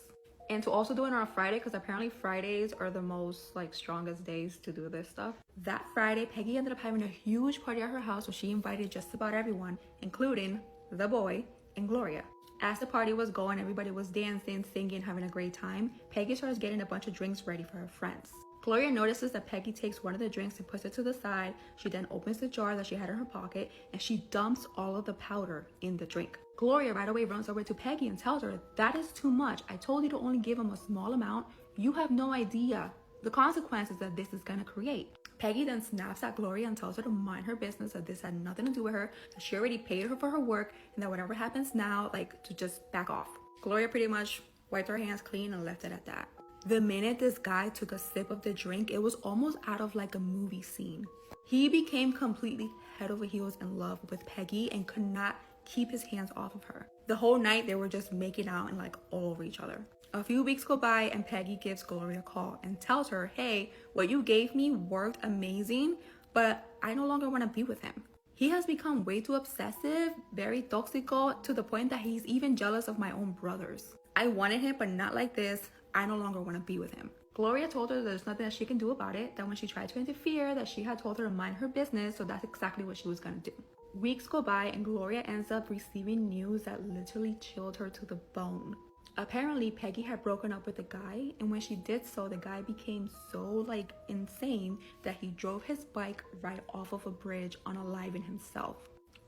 And to also do it on a Friday, because apparently Fridays are the most strongest days to do this stuff. That Friday, Peggy ended up having a huge party at her house where she invited just about everyone, including the boy and Gloria. As the party was going, everybody was dancing, singing, having a great time. Peggy starts getting a bunch of drinks ready for her friends. Gloria notices that Peggy takes one of the drinks and puts it to the side. She then opens the jar that she had in her pocket and she dumps all of the powder in the drink. Gloria right away runs over to Peggy and tells her, that is too much. I told you to only give him a small amount. You have no idea the consequences that this is going to create. Peggy then snaps at Gloria and tells her to mind her business, that this had nothing to do with her, that she already paid her for her work, and that whatever happens now, to just back off. Gloria pretty much wiped her hands clean and left it at that. The minute this guy took a sip of the drink, it was almost out of a movie scene. He became completely head over heels in love with Peggy and could not keep his hands off of her. The whole night they were just making out and all over each other. A few weeks go by and Peggy gives Gloria a call and tells her, hey, what you gave me worked amazing, but I no longer want to be with him. He has become way too obsessive, very toxico, to the point that he's even jealous of my own brothers. I wanted him, but not like this. I no longer want to be with him. Gloria told her there's nothing that she can do about it, that when she tried to interfere, that she had told her to mind her business, so that's exactly what she was going to do. Weeks go by and Gloria ends up receiving news that literally chilled her to the bone. Apparently, Peggy had broken up with the guy, and when she did so, the guy became so insane that he drove his bike right off of a bridge, unaliving himself.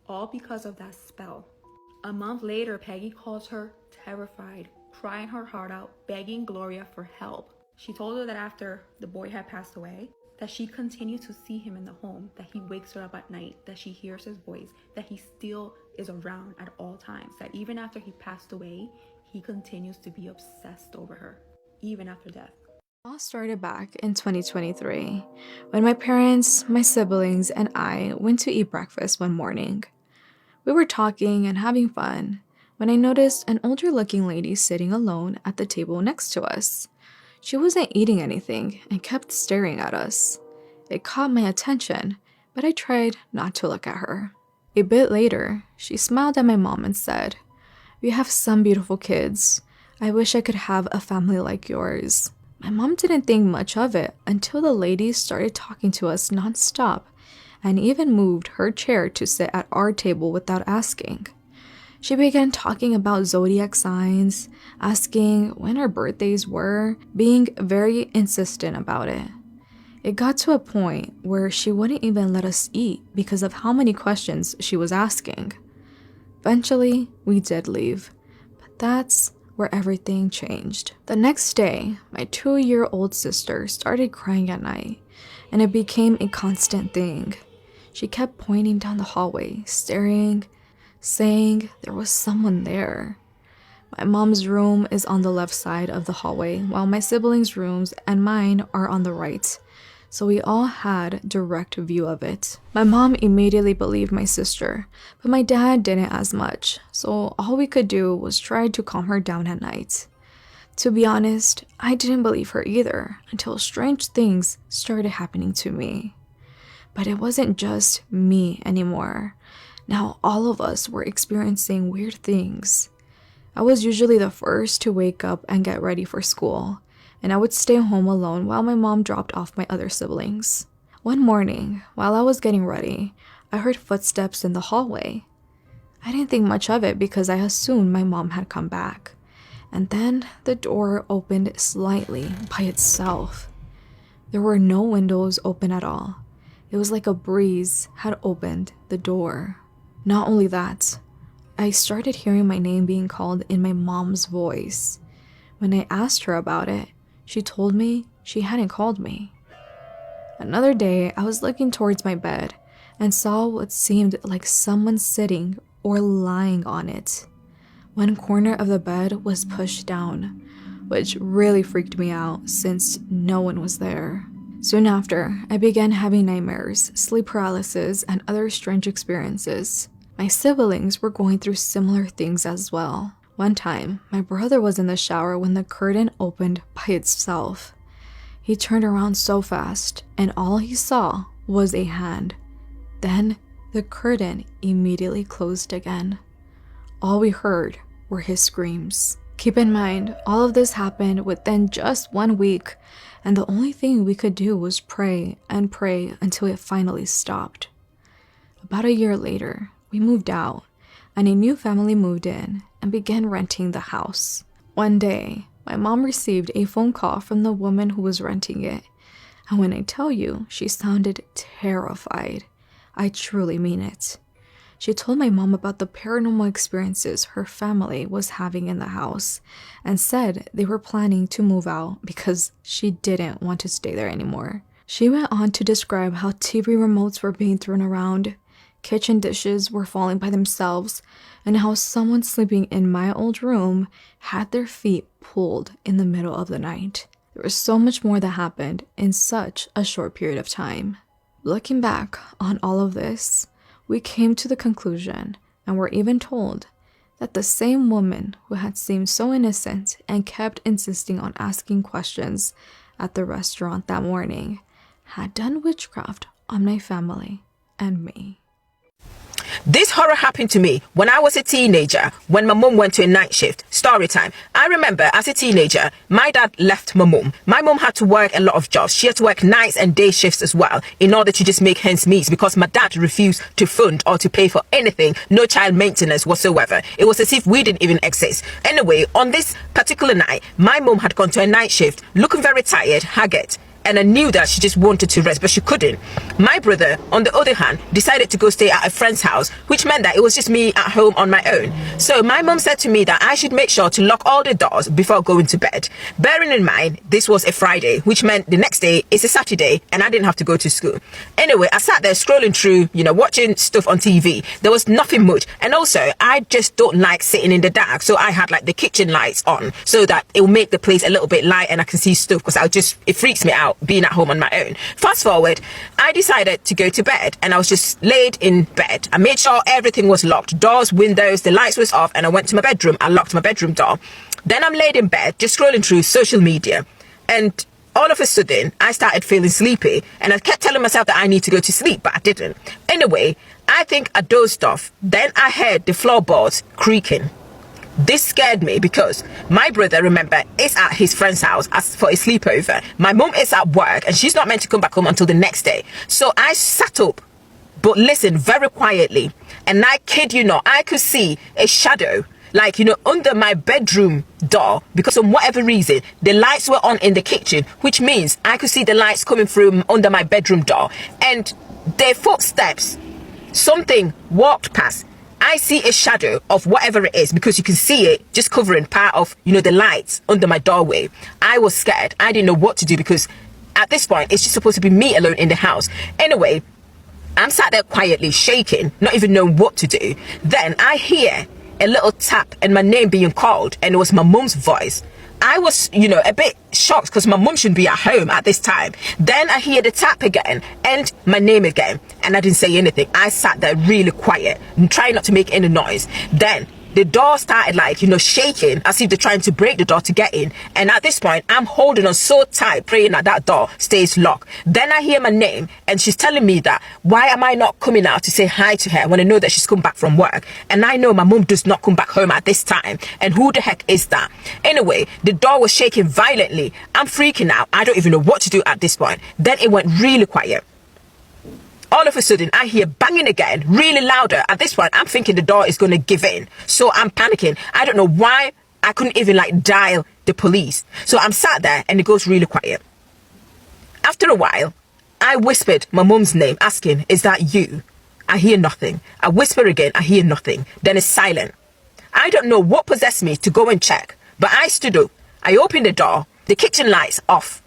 All because of that spell. A month later, Peggy calls her terrified, crying her heart out, begging Gloria for help. She told her that after the boy had passed away, that she continued to see him in the home, that he wakes her up at night, that she hears his voice, that he still is around at all times, that even after he passed away, he continues to be obsessed over her, even after death. It all started back in 2023, when my parents, my siblings, and I went to eat breakfast one morning. We were talking and having fun when I noticed an older-looking lady sitting alone at the table next to us. She wasn't eating anything and kept staring at us. It caught my attention, but I tried not to look at her. A bit later, she smiled at my mom and said, "We have some beautiful kids. I wish I could have a family like yours." My mom didn't think much of it until the lady started talking to us nonstop and even moved her chair to sit at our table without asking. She began talking about zodiac signs, asking when our birthdays were, being very insistent about it. It got to a point where she wouldn't even let us eat because of how many questions she was asking. Eventually, we did leave, but that's where everything changed. The next day, my 2-year-old sister started crying at night, and it became a constant thing. She kept pointing down the hallway, staring, saying there was someone there. My mom's room is on the left side of the hallway, while my siblings' rooms and mine are on the right, so we all had direct view of it. My mom immediately believed my sister, but my dad didn't as much, so all we could do was try to calm her down at night. To be honest, I didn't believe her either until strange things started happening to me. But it wasn't just me anymore. Now all of us were experiencing weird things. I was usually the first to wake up and get ready for school, and I would stay home alone while my mom dropped off my other siblings. One morning, while I was getting ready, I heard footsteps in the hallway. I didn't think much of it because I assumed my mom had come back. And then the door opened slightly by itself. There were no windows open at all. It was like a breeze had opened the door. Not only that, I started hearing my name being called in my mom's voice. When I asked her about it, she told me she hadn't called me. Another day, I was looking towards my bed and saw what seemed like someone sitting or lying on it. One corner of the bed was pushed down, which really freaked me out since no one was there. Soon after, I began having nightmares, sleep paralysis, and other strange experiences. My siblings were going through similar things as well. One time, my brother was in the shower when the curtain opened by itself. He turned around so fast, and all he saw was a hand. Then, the curtain immediately closed again. All we heard were his screams. Keep in mind, all of this happened within just 1 week, and the only thing we could do was pray and pray until it finally stopped. About a year later, we moved out, and a new family moved in and began renting the house. One day, my mom received a phone call from the woman who was renting it, and when I tell you, she sounded terrified. I truly mean it. She told my mom about the paranormal experiences her family was having in the house and said they were planning to move out because she didn't want to stay there anymore. She went on to describe how TV remotes were being thrown around, kitchen dishes were falling by themselves, and how someone sleeping in my old room had their feet pulled in the middle of the night. There was so much more that happened in such a short period of time. Looking back on all of this, we came to the conclusion, and were even told, that the same woman who had seemed so innocent and kept insisting on asking questions at the restaurant that morning had done witchcraft on my family and me. This horror happened to me when I was a teenager, when my mom went to a night shift. Story time. I remember as a teenager, my dad left my mom. My mom had to work a lot of jobs. She had to work nights and day shifts as well in order to just make ends meet because my dad refused to fund or to pay for anything, no child maintenance whatsoever. It was as if we didn't even exist. Anyway, on this particular night, my mom had gone to a night shift, looking very tired, haggard. And I knew that she just wanted to rest, but she couldn't. My brother, on the other hand, decided to go stay at a friend's house, which meant that it was just me at home on my own. So my mom said to me that I should make sure to lock all the doors before going to bed. Bearing in mind, this was a Friday, which meant the next day is a Saturday, and I didn't have to go to school. Anyway, I sat there scrolling through, watching stuff on TV. There was nothing much. And also, I just don't like sitting in the dark. So I had like the kitchen lights on so that it will make the place a little bit light and I can see stuff because it freaks me out being at home on my own. Fast forward, I decided to go to bed and I was just laid in bed. I made sure everything was locked, doors, windows, the lights was off, and I went to my bedroom. I locked my bedroom door. Then I'm laid in bed just scrolling through social media, and all of a sudden I started feeling sleepy and I kept telling myself that I need to go to sleep, but I didn't. Anyway, I think I dozed off. Then I heard the floorboards creaking. This scared me because my brother, remember, is at his friend's house as for a sleepover. My mom is at work and she's not meant to come back home until the next day. So I sat up, but listen, very quietly. And I kid you not, I could see a shadow, like, you know, under my bedroom door, because for whatever reason, the lights were on in the kitchen, which means I could see the lights coming through under my bedroom door. And their footsteps, something walked past. I see a shadow of whatever it is, because you can see it just covering part of, you know, the lights under my doorway. I was scared. I didn't know what to do, because at this point, it's just supposed to be me alone in the house. Anyway, I'm sat there quietly shaking, not even knowing what to do. Then I hear a little tap and my name being called, and it was my mum's voice. I was, you know, a bit shocked because my mum shouldn't be at home at this time. Then I hear the tap again and my name again, and I didn't say anything. I sat there really quiet and trying not to make any noise. Then the door started, like, you know, shaking as if they're trying to break the door to get in. And at this point, I'm holding on so tight, praying that that door stays locked. Then I hear my name and she's telling me that, why am I not coming out to say hi to her when I know that she's come back from work? And I know my mum does not come back home at this time. And who the heck is that? Anyway, the door was shaking violently. I'm freaking out. I don't even know what to do at this point. Then it went really quiet. All of a sudden, I hear banging again, really louder. At this point, I'm thinking the door is going to give in. So I'm panicking. I don't know why I couldn't even, like, dial the police. So I'm sat there and it goes really quiet. After a while, I whispered my mum's name, asking, is that you? I hear nothing. I whisper again, I hear nothing. Then it's silent. I don't know what possessed me to go and check, but I stood up. I opened the door, the kitchen lights off.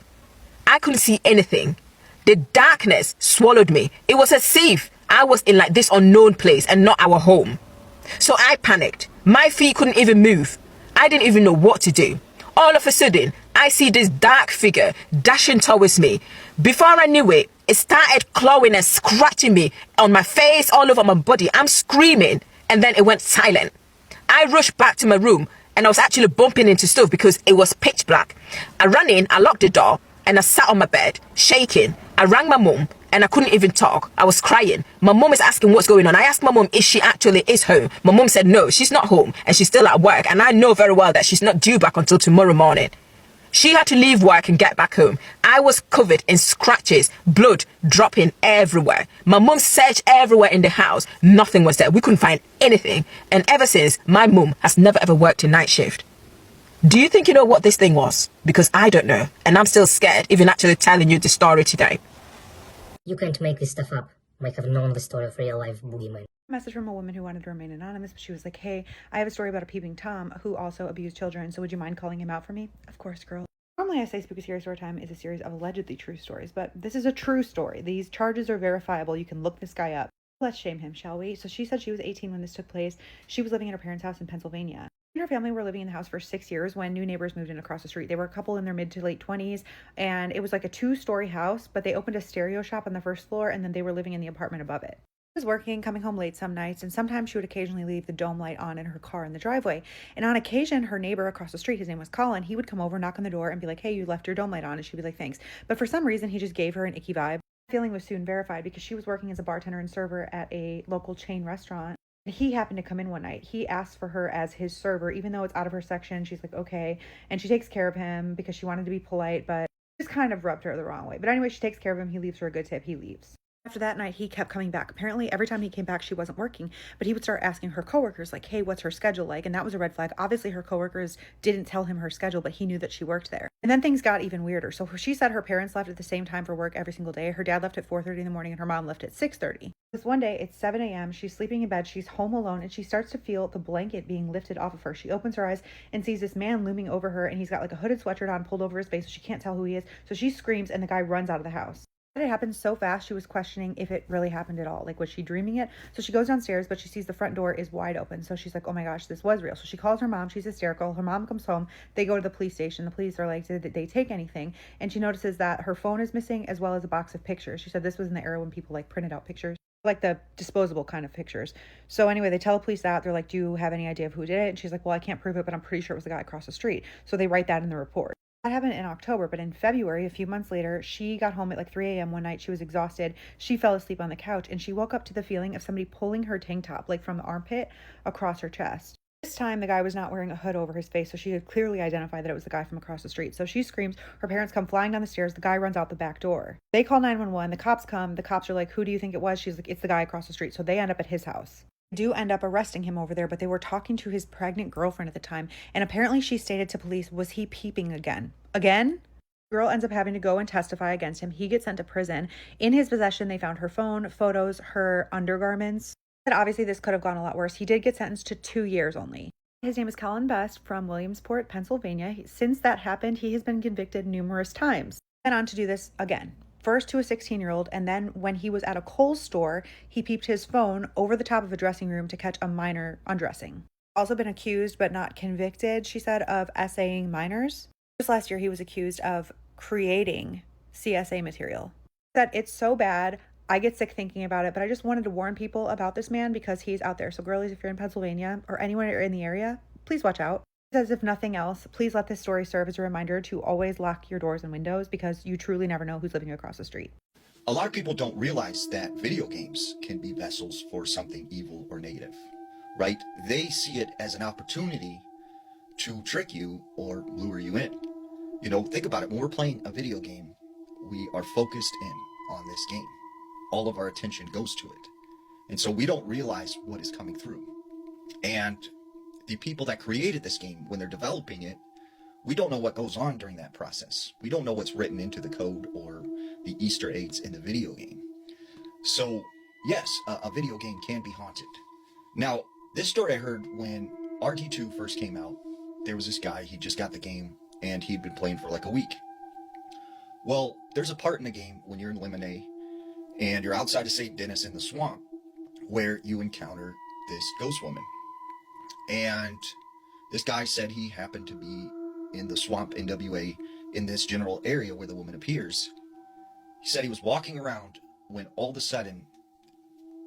I couldn't see anything. The darkness swallowed me. It was as if I was in, like, this unknown place and not our home. So I panicked. My feet couldn't even move. I didn't even know what to do. All of a sudden, I see this dark figure dashing towards me. Before I knew it, it started clawing and scratching me on my face, all over my body. I'm screaming, and then it went silent. I rushed back to my room, and I was actually bumping into stuff because it was pitch black. I ran in, I locked the door, and I sat on my bed, shaking. I rang my mum, and I couldn't even talk. I was crying. My mum is asking what's going on. I asked my mum if she actually is home. My mum said no, she's not home, and she's still at work, and I know very well that she's not due back until tomorrow morning. She had to leave work and get back home. I was covered in scratches, blood dropping everywhere. My mum searched everywhere in the house. Nothing was there. We couldn't find anything. And ever since, my mum has never ever worked a night shift. Do you think you know what this thing was? Because I don't know, and I'm still scared even actually telling you the story today. You can't make this stuff up. Might have known the story of real life boogeyman. Message from a woman who wanted to remain anonymous, but she was like, hey, I have a story about a peeping Tom who also abused children, so would you mind calling him out for me? Of course, girl. Normally I say Spooky Scary Story Time is a series of allegedly true stories, but this is a true story. These charges are verifiable. You can look this guy up. Let's shame him, shall we? So she said she was 18 when this took place. She was living at her parents' house in Pennsylvania. She and her family were living in the house for 6 years when new neighbors moved in across the street. They were a couple in their mid to late 20s, and it was like a 2-story house, but they opened a stereo shop on the first floor, and then they were living in the apartment above it. She was working, coming home late some nights, and sometimes she would occasionally leave the dome light on in her car in the driveway. And on occasion, her neighbor across the street, his name was Colin, he would come over, knock on the door, and be like, hey, you left your dome light on. And she'd be like, thanks. But for some reason, he just gave her an icky vibe. The feeling was soon verified because she was working as a bartender and server at a local chain restaurant. And he happened to come in one night. He asked for her as his server, even though it's out of her section. She's like, okay. And she takes care of him because she wanted to be polite, but just kind of rubbed her the wrong way. But anyway, she takes care of him. He leaves her a good tip. He leaves. After that night, he kept coming back. Apparently, every time he came back, she wasn't working, but he would start asking her coworkers, like, hey, what's her schedule like? And that was a red flag. Obviously, her coworkers didn't tell him her schedule, but he knew that she worked there. And then things got even weirder. So she said her parents left at the same time for work every single day. Her dad left at 4:30 in the morning and her mom left at 6:30. This one day, it's 7 a.m. She's sleeping in bed. She's home alone and she starts to feel the blanket being lifted off of her. She opens her eyes and sees this man looming over her, and he's got like a hooded sweatshirt on pulled over his face, so she can't tell who he is. So she screams and the guy runs out of the house. It happened so fast, she was questioning if it really happened at all. Like, was she dreaming it? So she goes downstairs, but she sees the front door is wide open. So she's like, oh my gosh, this was real. So she calls her mom. She's hysterical. Her mom comes home. They go to the police station. The police are like, did they take anything? And she notices that her phone is missing as well as a box of pictures. She said this was in the era when people like printed out pictures, like the disposable kind of pictures. So anyway, they tell the police that. They're like, do you have any idea of who did it? And she's like, well, I can't prove it, but I'm pretty sure it was the guy across the street. So they write that in the report. That happened in October, but in February, a few months later, she got home at like 3 a.m. one night. She was exhausted. She fell asleep on the couch and she woke up to the feeling of somebody pulling her tank top, like from the armpit across her chest. This time, the guy was not wearing a hood over his face, so she could clearly identify that it was the guy from across the street. So she screams, her parents come flying down the stairs, the guy runs out the back door. They call 911, the cops come, the cops are like, who do you think it was? She's like, it's the guy across the street. So they end up at his house. They do end up arresting him over there, but they were talking to his pregnant girlfriend at the time, and apparently she stated to police, was he peeping again? Again? The girl ends up having to go and testify against him. He gets sent to prison. In his possession, they found her phone, photos, her undergarments. But obviously this could have gone a lot worse. He did get sentenced to 2 years only. His name is Colin Best from Williamsport, Pennsylvania. Since that happened, he has been convicted numerous times. Went on to do this again. First to a 16-year-old, and then when he was at a Kohl's store, he peeped his phone over the top of a dressing room to catch a minor undressing. Also been accused but not convicted, she said, of essaying minors. Just last year, he was accused of creating CSA material. That it's so bad, I get sick thinking about it, but I just wanted to warn people about this man because he's out there. So girlies, if you're in Pennsylvania or anywhere in the area, please watch out. As if nothing else, please let this story serve as a reminder to always lock your doors and windows because you truly never know who's living across the street. A lot of people don't realize that video games can be vessels for something evil or negative, right? They see it as an opportunity to trick you or lure you in. You know, think about it. When we're playing a video game, we are focused in on this game. All of our attention goes to it. And so we don't realize what is coming through. And the people that created this game, when they're developing it, we don't know what goes on during that process. We don't know what's written into the code or the Easter eggs in the video game. So, yes, a video game can be haunted. Now, this story I heard when RT2 first came out. There was this guy, he just got the game, and he'd been playing for like a week. Well, there's a part in the game when you're in Lemonade, and you're outside of St. Denis in the swamp, where you encounter this ghost woman. And this guy said he happened to be in the swamp NWA in this general area where the woman appears. He said he was walking around when all of a sudden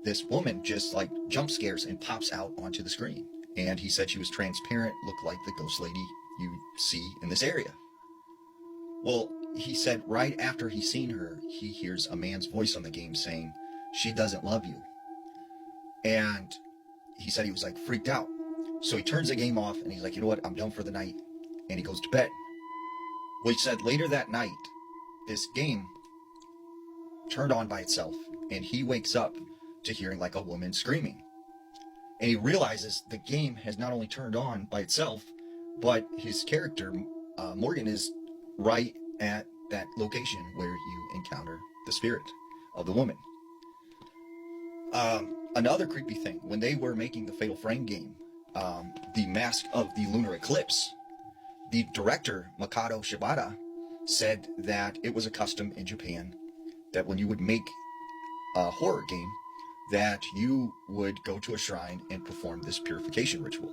this woman just like jump scares and pops out onto the screen. And he said she was transparent, looked like the ghost lady you see in this area. Well, he said right after he's seen her, he hears a man's voice on the game saying, "She doesn't love you." And he said he was like freaked out. So he turns the game off and he's like, you know what, I'm done for the night. And he goes to bed. Well, he said later that night, this game turned on by itself and he wakes up to hearing like a woman screaming. And he realizes the game has not only turned on by itself, but his character, Morgan, is right at that location where you encounter the spirit of the woman. Another creepy thing, when they were making the Fatal Frame game, the Mask of the Lunar Eclipse, the director, Makoto Shibata, said that it was a custom in Japan that when you would make a horror game, that you would go to a shrine and perform this purification ritual.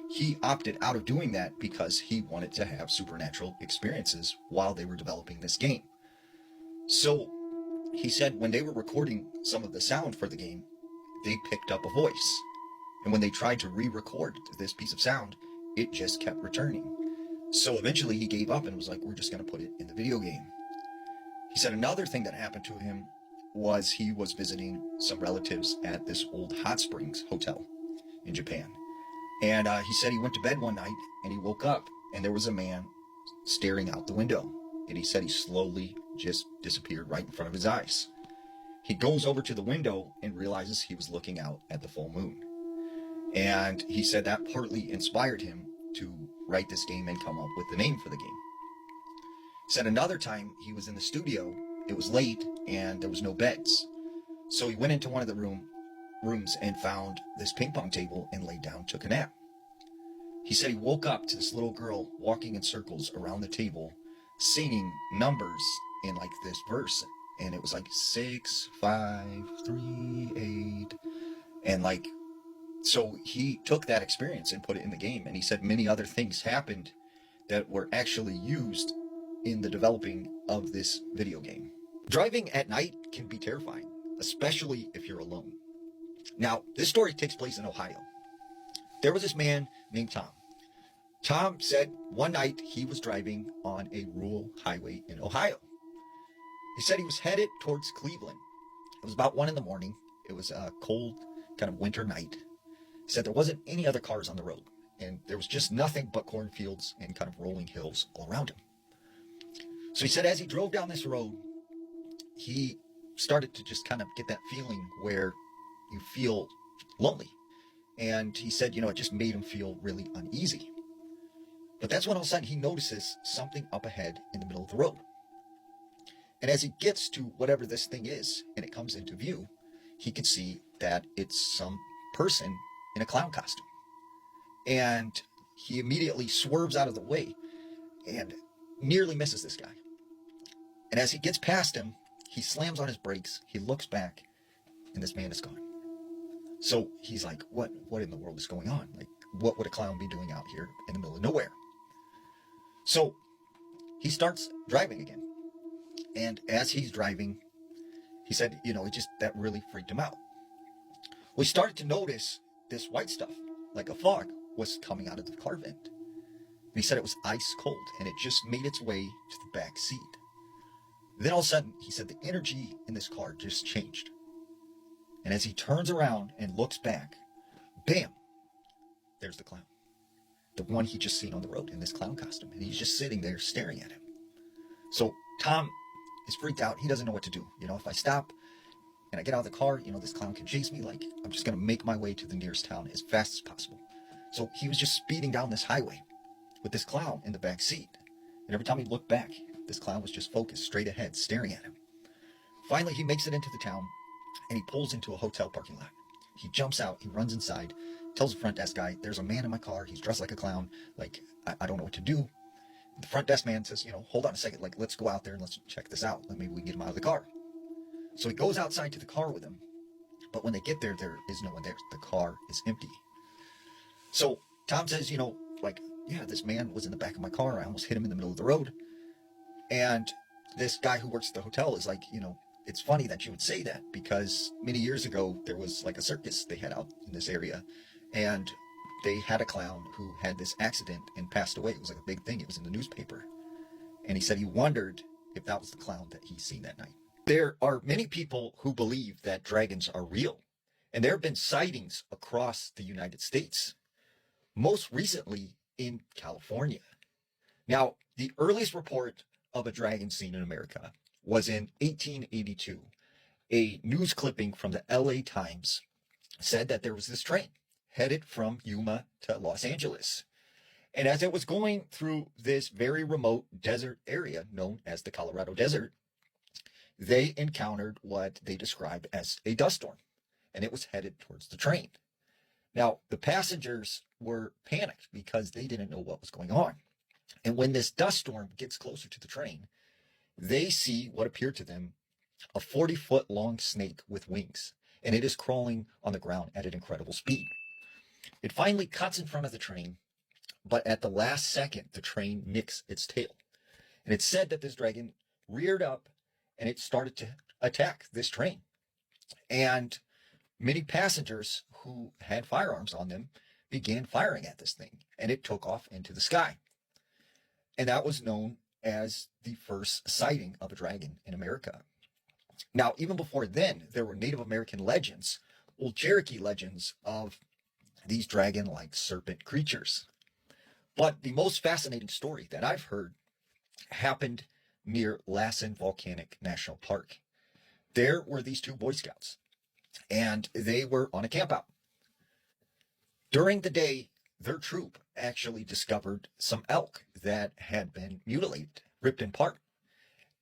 He opted out of doing that because he wanted to have supernatural experiences while they were developing this game. So he said when they were recording some of the sound for the game, they picked up a voice. And when they tried to re-record this piece of sound, it just kept returning. So eventually he gave up and was like, we're just going to put it in the video game. He said another thing that happened to him was he was visiting some relatives at this old hot springs hotel in Japan. And he said he went to bed one night and he woke up and there was a man staring out the window. And he said he slowly just disappeared right in front of his eyes. He goes over to the window and realizes he was looking out at the full moon. And he said that partly inspired him to write this game and come up with the name for the game. He said another time he was in the studio, it was late and there was no beds. So he went into one of the rooms and found this ping pong table and laid down, took a nap. He said he woke up to this little girl walking in circles around the table, singing numbers in like this verse. And it was like 6, 5, 3, 8. And like, so he took that experience and put it in the game. And he said many other things happened that were actually used in the developing of this video game. Driving at night can be terrifying, especially if you're alone. Now, this story takes place in Ohio. There was this man named Tom. Tom said one night he was driving on a rural highway in Ohio. He said he was headed towards Cleveland. It was about 1 a.m. It was a cold kind of winter night. He said there wasn't any other cars on the road. and there was just nothing but cornfields and kind of rolling hills all around him. So he said as he drove down this road, he started to just kind of get that feeling where you feel lonely. And he said, it just made him feel really uneasy. But that's when all of a sudden he notices something up ahead in the middle of the road. And as he gets to whatever this thing is, and it comes into view, he can see that it's some person in a clown costume. And he immediately swerves out of the way and nearly misses this guy. And as he gets past him, he slams on his brakes, he looks back, and this man is gone. So he's like, what in the world is going on? Like, what would a clown be doing out here in the middle of nowhere? So he starts driving again. And as he's driving, he said, that really freaked him out. Well, he started to notice this white stuff, like a fog, was coming out of the car vent. And he said it was ice cold, and it just made its way to the back seat. Then all of a sudden, he said the energy in this car just changed. And as he turns around and looks back, bam, there's the clown. The one he just seen on the road in this clown costume. And he's just sitting there staring at him. So Tom is freaked out. He doesn't know what to do. If I stop and I get out of the car, this clown can chase me. Like, I'm just going to make my way to the nearest town as fast as possible. So he was just speeding down this highway with this clown in the back seat. And every time he looked back, this clown was just focused straight ahead, staring at him. Finally, he makes it into the town, and he pulls into a hotel parking lot. He jumps out, he runs inside, tells the front desk guy, there's a man in my car, he's dressed like a clown, like, I don't know what to do. The front desk man says, hold on a second, like, let's go out there and let's check this out. Maybe we can get him out of the car. So he goes outside to the car with him, but when they get there, there is no one there. The car is empty. So Tom says, this man was in the back of my car, I almost hit him in the middle of the road. And this guy who works at the hotel is like, it's funny that you would say that, because many years ago, there was like a circus they had out in this area, and they had a clown who had this accident and passed away. It was like a big thing. It was in the newspaper. And he said he wondered if that was the clown that he seen that night. There are many people who believe that dragons are real, and there have been sightings across the United States, most recently in California. Now, the earliest report of a dragon seen in America was in 1882. A news clipping from the LA Times said that there was this train headed from Yuma to Los Angeles. And as it was going through this very remote desert area known as the Colorado Desert, they encountered what they described as a dust storm, and it was headed towards the train. Now, the passengers were panicked because they didn't know what was going on. And when this dust storm gets closer to the train, they see what appeared to them a 40-foot long snake with wings, and it is crawling on the ground at an incredible speed. It finally cuts in front of the train, but at the last second, the train nicks its tail. And it's said that this dragon reared up and it started to attack this train. And many passengers who had firearms on them began firing at this thing, and it took off into the sky. And that was known as the first sighting of a dragon in America. Now, even before then, there were Native American legends, old Cherokee legends of these dragon-like serpent creatures. But the most fascinating story that I've heard happened near Lassen Volcanic National Park. There were these two Boy Scouts, and they were on a campout. During the day, their troop actually discovered some elk that had been mutilated, ripped apart,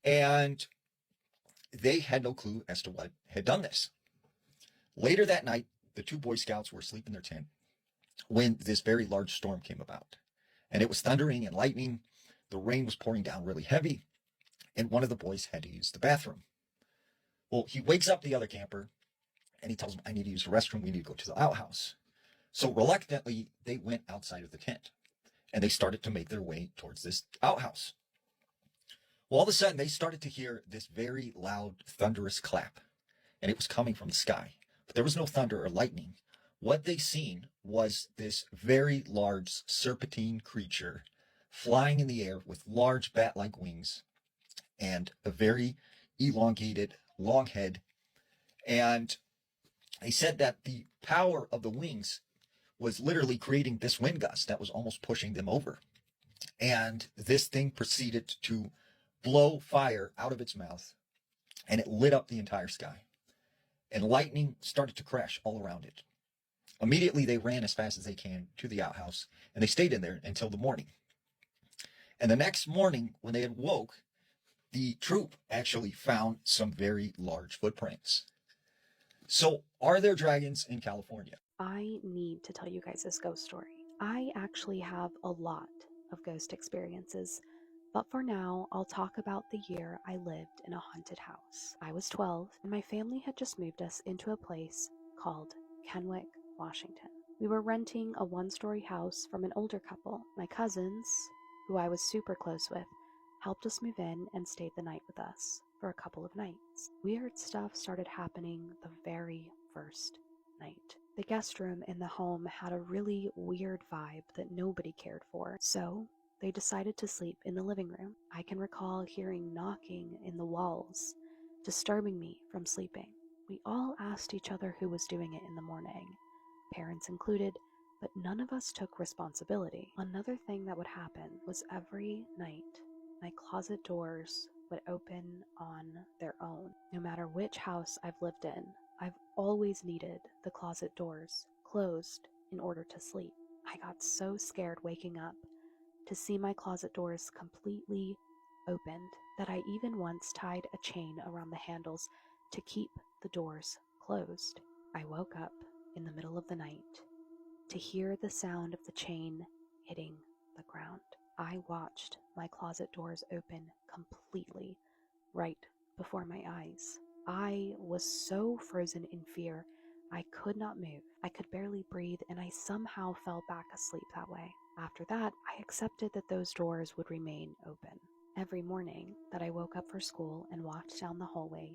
and they had no clue as to what had done this. Later that night, the two Boy Scouts were asleep in their tent when this very large storm came about. And it was thundering and lightning. The rain was pouring down really heavy, and one of the boys had to use the bathroom. Well, he wakes up the other camper, and he tells him, I need to use the restroom. We need to go to the outhouse. So reluctantly, they went outside of the tent, and they started to make their way towards this outhouse. Well, all of a sudden, they started to hear this very loud, thunderous clap, and it was coming from the sky. But there was no thunder or lightning. What they seen was this very large serpentine creature flying in the air with large bat-like wings and a very elongated, long head. And they said that the power of the wings was literally creating this wind gust that was almost pushing them over. And this thing proceeded to blow fire out of its mouth, and it lit up the entire sky. And lightning started to crash all around it. Immediately, they ran as fast as they can to the outhouse, and they stayed in there until the morning. And the next morning, when they had woke, the troop actually found some very large footprints. So, are there dragons in California? I need to tell you guys this ghost story. I actually have a lot of ghost experiences, but for now, I'll talk about the year I lived in a haunted house. I was 12, and my family had just moved us into a place called Kennewick, Washington. We were renting a one-story house from an older couple. My cousins, who I was super close with, helped us move in and stayed the night with us for a couple of nights. Weird stuff started happening the very first night. The guest room in the home had a really weird vibe that nobody cared for, so they decided to sleep in the living room. I can recall hearing knocking in the walls, disturbing me from sleeping. We all asked each other who was doing it in the morning, parents included, but none of us took responsibility. Another thing that would happen was every night, my closet doors would open on their own. No matter which house I've lived in, I've always needed the closet doors closed in order to sleep. I got so scared waking up to see my closet doors completely opened that I even once tied a chain around the handles to keep the doors closed. I woke up in the middle of the night to hear the sound of the chain hitting the ground. I watched my closet doors open completely right before my eyes. I was so frozen in fear, I could not move. I could barely breathe, and I somehow fell back asleep that way. After that, I accepted that those doors would remain open. Every morning that I woke up for school and walked down the hallway,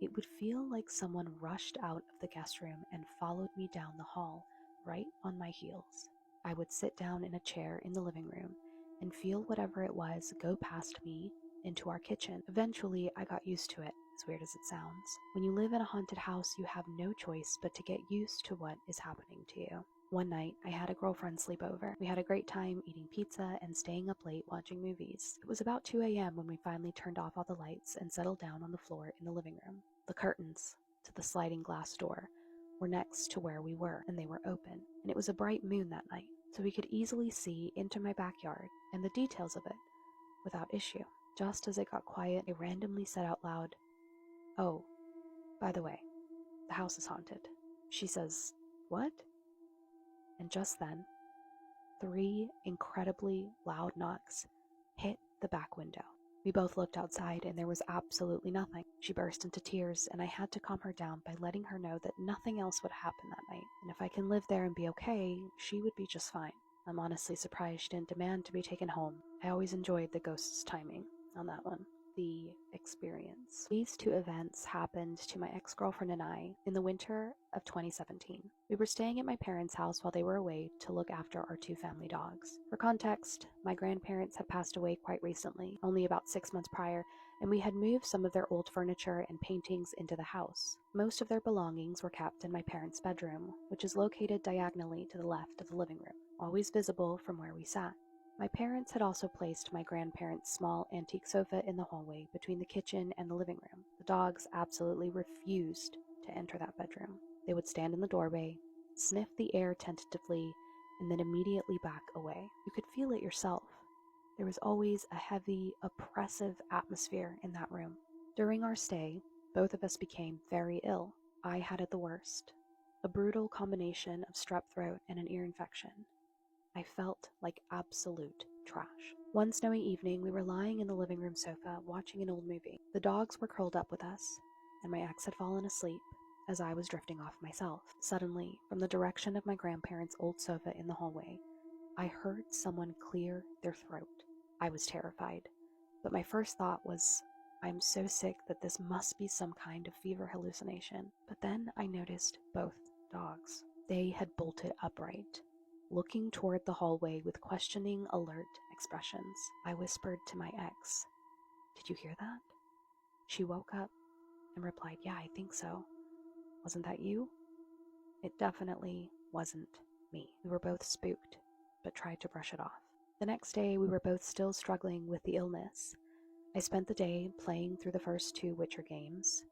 it would feel like someone rushed out of the guest room and followed me down the hall, right on my heels. I would sit down in a chair in the living room and feel whatever it was go past me into our kitchen. Eventually, I got used to it, as weird as it sounds. When you live in a haunted house, you have no choice but to get used to what is happening to you. One night, I had a girlfriend sleep over. We had a great time eating pizza and staying up late watching movies. It was about 2 a.m. when we finally turned off all the lights and settled down on the floor in the living room. The curtains to the sliding glass door were next to where we were, and they were open. And it was a bright moon that night, so we could easily see into my backyard and the details of it without issue. Just as it got quiet, I randomly said out loud, "Oh, by the way, the house is haunted." She says, "What?" And just then, 3 incredibly loud knocks hit the back window. We both looked outside and there was absolutely nothing. She burst into tears, and I had to calm her down by letting her know that nothing else would happen that night, and if I can live there and be okay, she would be just fine. I'm honestly surprised she didn't demand to be taken home. I always enjoyed the ghost's timing on that one. The experience. These 2 events happened to my ex-girlfriend and I in the winter of 2017. We were staying at my parents' house while they were away to look after our 2 family dogs. For context, my grandparents had passed away quite recently, only about 6 months prior, and we had moved some of their old furniture and paintings into the house. Most of their belongings were kept in my parents' bedroom, which is located diagonally to the left of the living room, always visible from where we sat. My parents had also placed my grandparents' small antique sofa in the hallway between the kitchen and the living room. The dogs absolutely refused to enter that bedroom. They would stand in the doorway, sniff the air tentatively, and then immediately back away. You could feel it yourself. There was always a heavy, oppressive atmosphere in that room. During our stay, both of us became very ill. I had it the worst. A brutal combination of strep throat and an ear infection. I felt like absolute trash. One snowy evening, we were lying in the living room sofa watching an old movie. The dogs were curled up with us, and my ex had fallen asleep as I was drifting off myself. Suddenly, from the direction of my grandparents' old sofa in the hallway, I heard someone clear their throat. I was terrified, but my first thought was, I'm so sick that this must be some kind of fever hallucination. But then I noticed both dogs. They had bolted upright, looking toward the hallway with questioning, alert expressions. I whispered to my ex, "Did you hear that?" She woke up and replied, "Yeah, I think so. Wasn't that you?" It definitely wasn't me. We were both spooked, but tried to brush it off. The next day, we were both still struggling with the illness. I spent the day playing through the first 2 Witcher games,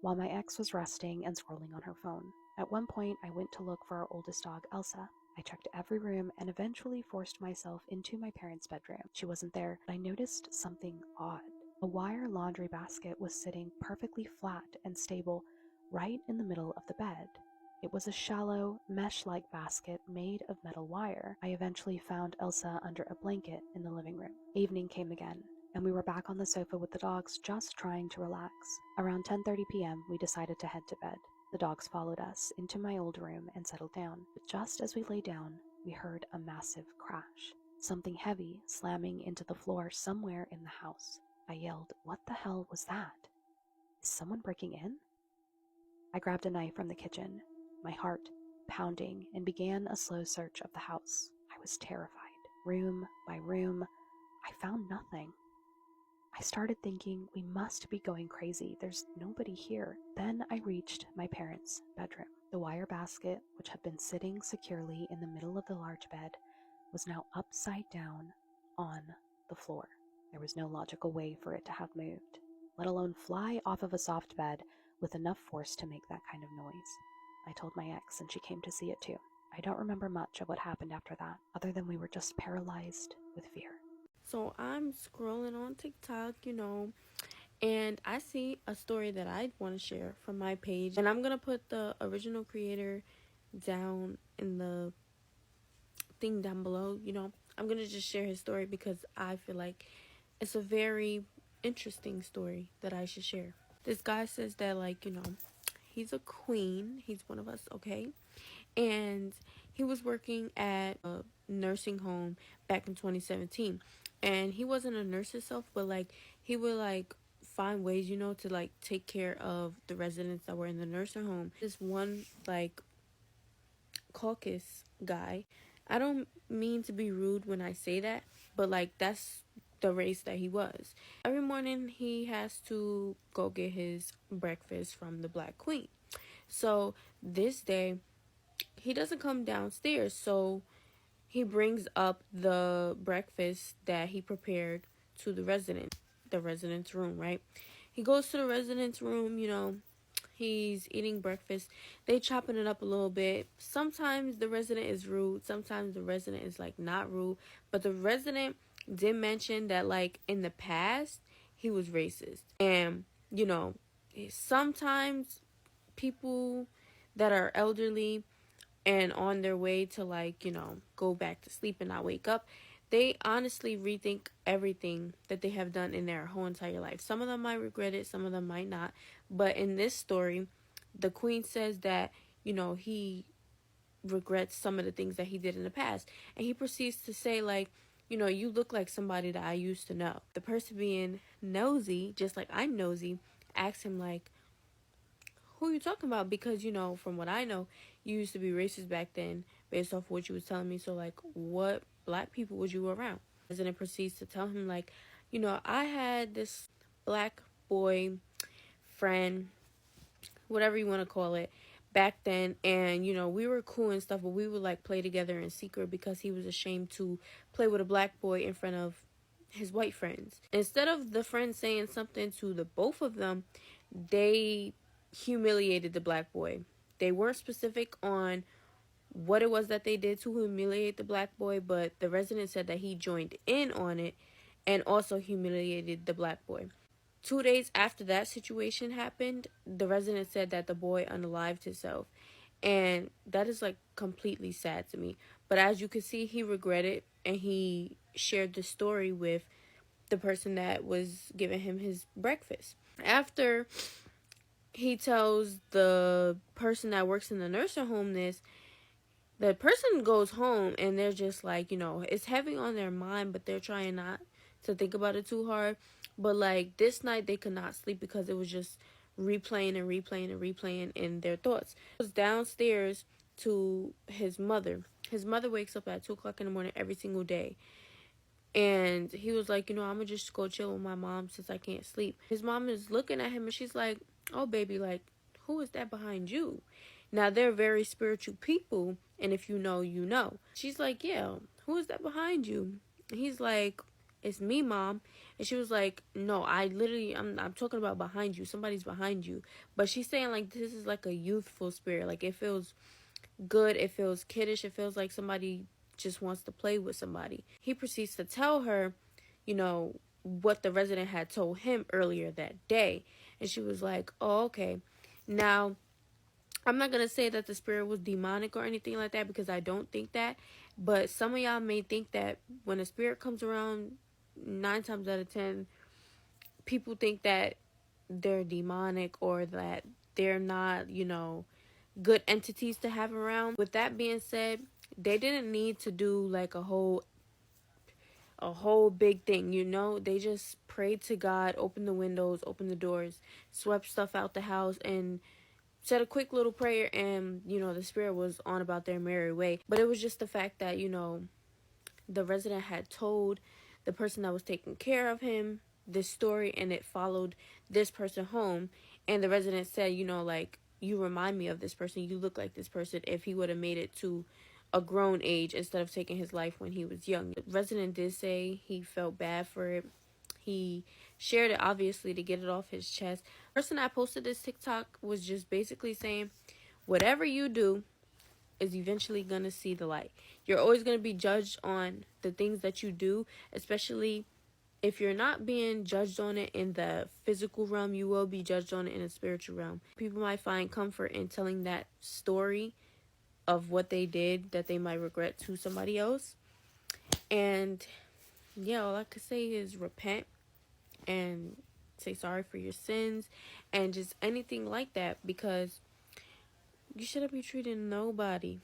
while my ex was resting and scrolling on her phone. At one point, I went to look for our oldest dog, Elsa. I checked every room and eventually forced myself into my parents' bedroom. She wasn't there, but I noticed something odd. A wire laundry basket was sitting perfectly flat and stable right in the middle of the bed. It was a shallow, mesh-like basket made of metal wire. I eventually found Elsa under a blanket in the living room. Evening came again, and we were back on the sofa with the dogs just trying to relax. Around 10:30 p.m., we decided to head to bed. The dogs followed us into my old room and settled down. But just as we lay down, we heard a massive crash. Something heavy slamming into the floor somewhere in the house. I yelled, "What the hell was that? Is someone breaking in?" I grabbed a knife from the kitchen, my heart pounding, and began a slow search of the house. I was terrified. Room by room, I found nothing. I started thinking, we must be going crazy. There's nobody here. Then I reached my parents' bedroom. The wire basket, which had been sitting securely in the middle of the large bed, was now upside down on the floor. There was no logical way for it to have moved, let alone fly off of a soft bed with enough force to make that kind of noise. I told my ex, and she came to see it too. I don't remember much of what happened after that, other than we were just paralyzed with fear. So I'm scrolling on TikTok, and I see a story that I want to share from my page. And I'm going to put the original creator down in the thing down below. I'm going to just share his story because I feel like it's a very interesting story that I should share. This guy says that, he's a queen. He's one of us, okay? And he was working at a nursing home back in 2017. And he wasn't a nurse himself, but he would find ways, to take care of the residents that were in the nursing home. This one caucus guy, I don't mean to be rude when I say that, but that's the race that he was. Every morning he has to go get his breakfast from the Black Queen. So this day he doesn't come downstairs, so he brings up the breakfast that he prepared to the resident's room, right? He goes to the resident's room, he's eating breakfast. They chopping it up a little bit. Sometimes the resident is rude. Sometimes the resident is not rude. But the resident did mention that in the past he was racist. And, sometimes people that are elderly and on their way to go back to sleep and not wake up, they honestly rethink everything that they have done in their whole entire life. Some of them might regret it, some of them might not. But in this story, the queen says that, he regrets some of the things that he did in the past. And he proceeds to say, you look like somebody that I used to know. The person being nosy, just like I'm nosy, asks him who are you talking about? Because, from what I know, you used to be racist back then based off what you was telling me. So, what black people was you around? And then it proceeds to tell him, I had this black boy friend, whatever you want to call it, back then. And, we were cool and stuff, but we would, play together in secret because he was ashamed to play with a black boy in front of his white friends. Instead of the friends saying something to the both of them, they humiliated the black boy. They weren't specific on what it was that they did to humiliate the black boy, but the resident said that he joined in on it and also humiliated the black boy. 2 days after that situation happened, the resident said that the boy unalived himself, and that is completely sad to me. But as you can see, he regretted, and he shared the story with the person that was giving him his breakfast. After he tells the person that works in the nursing home this, the person goes home and they're just it's heavy on their mind, but they're trying not to think about it too hard. But this night they could not sleep because it was just replaying and replaying and replaying in their thoughts. He was downstairs to his mother. His mother wakes up at 2 o'clock in the morning every single day. And he was I'm gonna just go chill with my mom since I can't sleep. His mom is looking at him and she's like, "Oh, baby, who is that behind you?" Now, they're very spiritual people, and if you know, you know. She's like, yeah, who is that behind you? And he's like, it's me, Mom. And she was like, no, I'm talking about behind you. Somebody's behind you. But she's saying, like, this is like a youthful spirit. Like, it feels good. It feels kiddish. It feels like somebody just wants to play with somebody. He proceeds to tell her, you know, what the resident had told him earlier that day. And she was like, oh, okay. Now, I'm not going to say that the spirit was demonic or anything like that, because I don't think that. But some of y'all may think that when a spirit comes around, 9 times out of 10, people think that they're demonic or that they're not, you know, good entities to have around. With that being said, they didn't need to do like a whole big thing, you know. They just prayed to God, opened the windows, opened the doors, swept stuff out the house, and said a quick little prayer, and, you know, the spirit was on about their merry way. But it was just the fact that, you know, the resident had told the person that was taking care of him this story, and it followed this person home. And the resident said, you know, like, you remind me of this person, you look like this person, if he would have made it to a grown age instead of taking his life when he was young. The resident did say he felt bad for it. He shared it, obviously, to get it off his chest. The person that posted this TikTok was just basically saying, whatever you do is eventually going to see the light. You're always going to be judged on the things that you do, especially if you're not being judged on it in the physical realm, you will be judged on it in the spiritual realm. People might find comfort in telling that story of what they did that they might regret to somebody else. And yeah, all I could say is repent and say sorry for your sins and just anything like that, because you shouldn't be treating nobody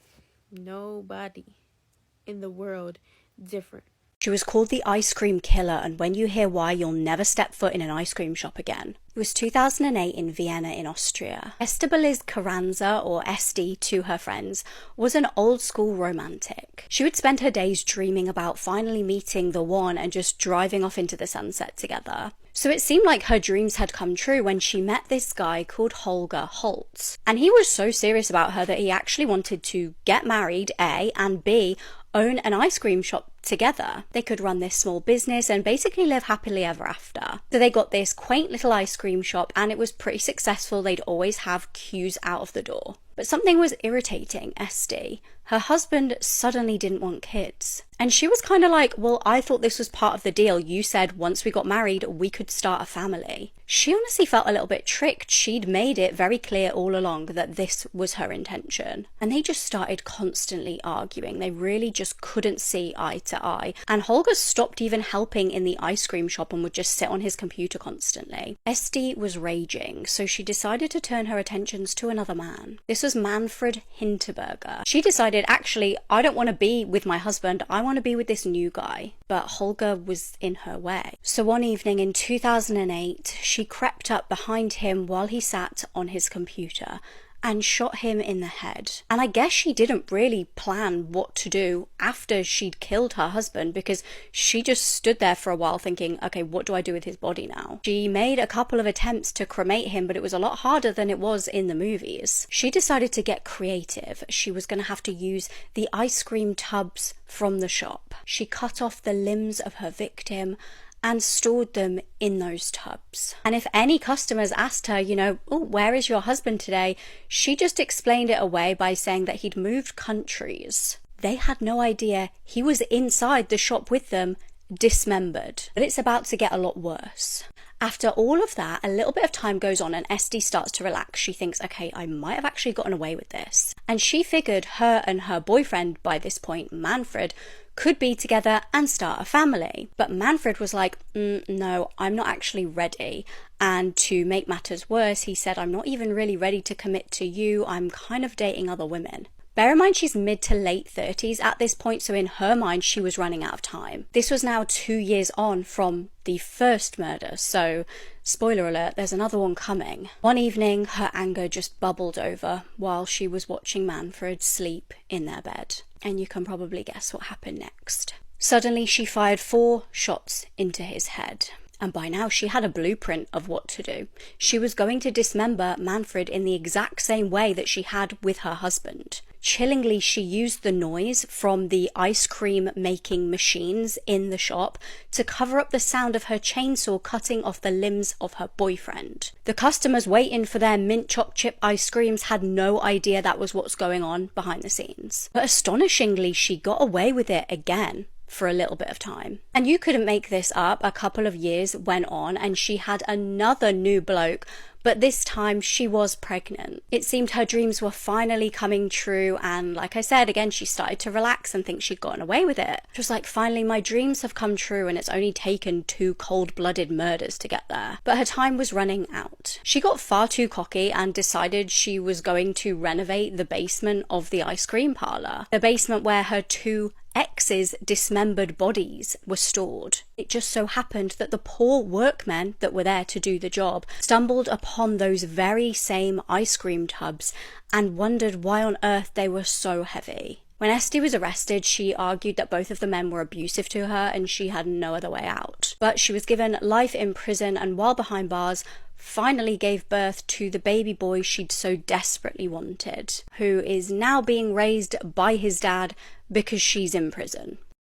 in the world different. She was called the Ice Cream Killer, and when you hear why, you'll never step foot in an ice cream shop again. It was 2008 in Vienna in Austria. Estebaliz Carranza, or SD to her friends, was an old school romantic. She would spend her days dreaming about finally meeting the one and just driving off into the sunset together. So it seemed like her dreams had come true when she met this guy called Holger Holtz. And he was so serious about her that he actually wanted to get married, A, and B, own an ice cream shop together. They could run this small business and basically live happily ever after. So they got this quaint little ice cream shop, and it was pretty successful. They'd always have queues out of the door. But something was irritating Esty. Her husband suddenly didn't want kids. And she was kind of like, well, I thought this was part of the deal. You said once we got married, we could start a family. She honestly felt a little bit tricked. She'd made it very clear all along that this was her intention. And they just started constantly arguing. They really just couldn't see eye to eye. And Holger stopped even helping in the ice cream shop and would just sit on his computer constantly. Esty was raging, so she decided to turn her attentions to another man. This was Manfred Hinterberger. She decided, actually, I don't want to be with my husband, I want to be with this new guy. But Holger was in her way. So one evening in 2008, she crept up behind him while he sat on his computer and shot him in the head. And I guess she didn't really plan what to do after she'd killed her husband, because she just stood there for a while thinking, okay, what do I do with his body now? She made a couple of attempts to cremate him, but it was a lot harder than it was in the movies. She decided to get creative. She was going to have to use the ice cream tubs from the shop. She cut off the limbs of her victim and stored them in those tubs. And if any customers asked her, you know, oh, where is your husband today? She just explained it away by saying that he'd moved countries. They had no idea he was inside the shop with them, dismembered. But it's about to get a lot worse. After all of that, a little bit of time goes on and Esty starts to relax. She thinks, okay, I might have actually gotten away with this. And she figured her and her boyfriend, by this point, Manfred, could be together and start a family. But Manfred was like, no, I'm not actually ready. And to make matters worse, he said, I'm not even really ready to commit to you. I'm kind of dating other women. Bear in mind, she's mid to late 30s at this point, so in her mind, she was running out of time. This was now 2 years on from the first murder, so spoiler alert, there's another one coming. One evening, her anger just bubbled over while she was watching Manfred sleep in their bed. And you can probably guess what happened next. Suddenly, she fired 4 shots into his head. And by now she had a blueprint of what to do. She was going to dismember Manfred in the exact same way that she had with her husband. Chillingly, she used the noise from the ice cream making machines in the shop to cover up the sound of her chainsaw cutting off the limbs of her boyfriend. The customers waiting for their mint choc chip ice creams had no idea that was what's going on behind the scenes. But astonishingly, she got away with it again for a little bit of time. And you couldn't make this up. A couple of years went on and she had another new bloke, but this time she was pregnant. It seemed her dreams were finally coming true, and like I said, again, she started to relax and think she'd gotten away with it. She was like, finally, my dreams have come true, and it's only taken 2 cold-blooded murders to get there. But her time was running out. She got far too cocky and decided she was going to renovate the basement of the ice cream parlor. The basement where her 2 ex's dismembered bodies were stored. It just so happened that the poor workmen that were there to do the job stumbled upon those very same ice cream tubs and wondered why on earth they were so heavy. When Esty was arrested, she argued that both of the men were abusive to her and she had no other way out. But she was given life in prison, and while behind bars, finally gave birth to the baby boy she'd so desperately wanted, who is now being raised by his dad because she's in prison.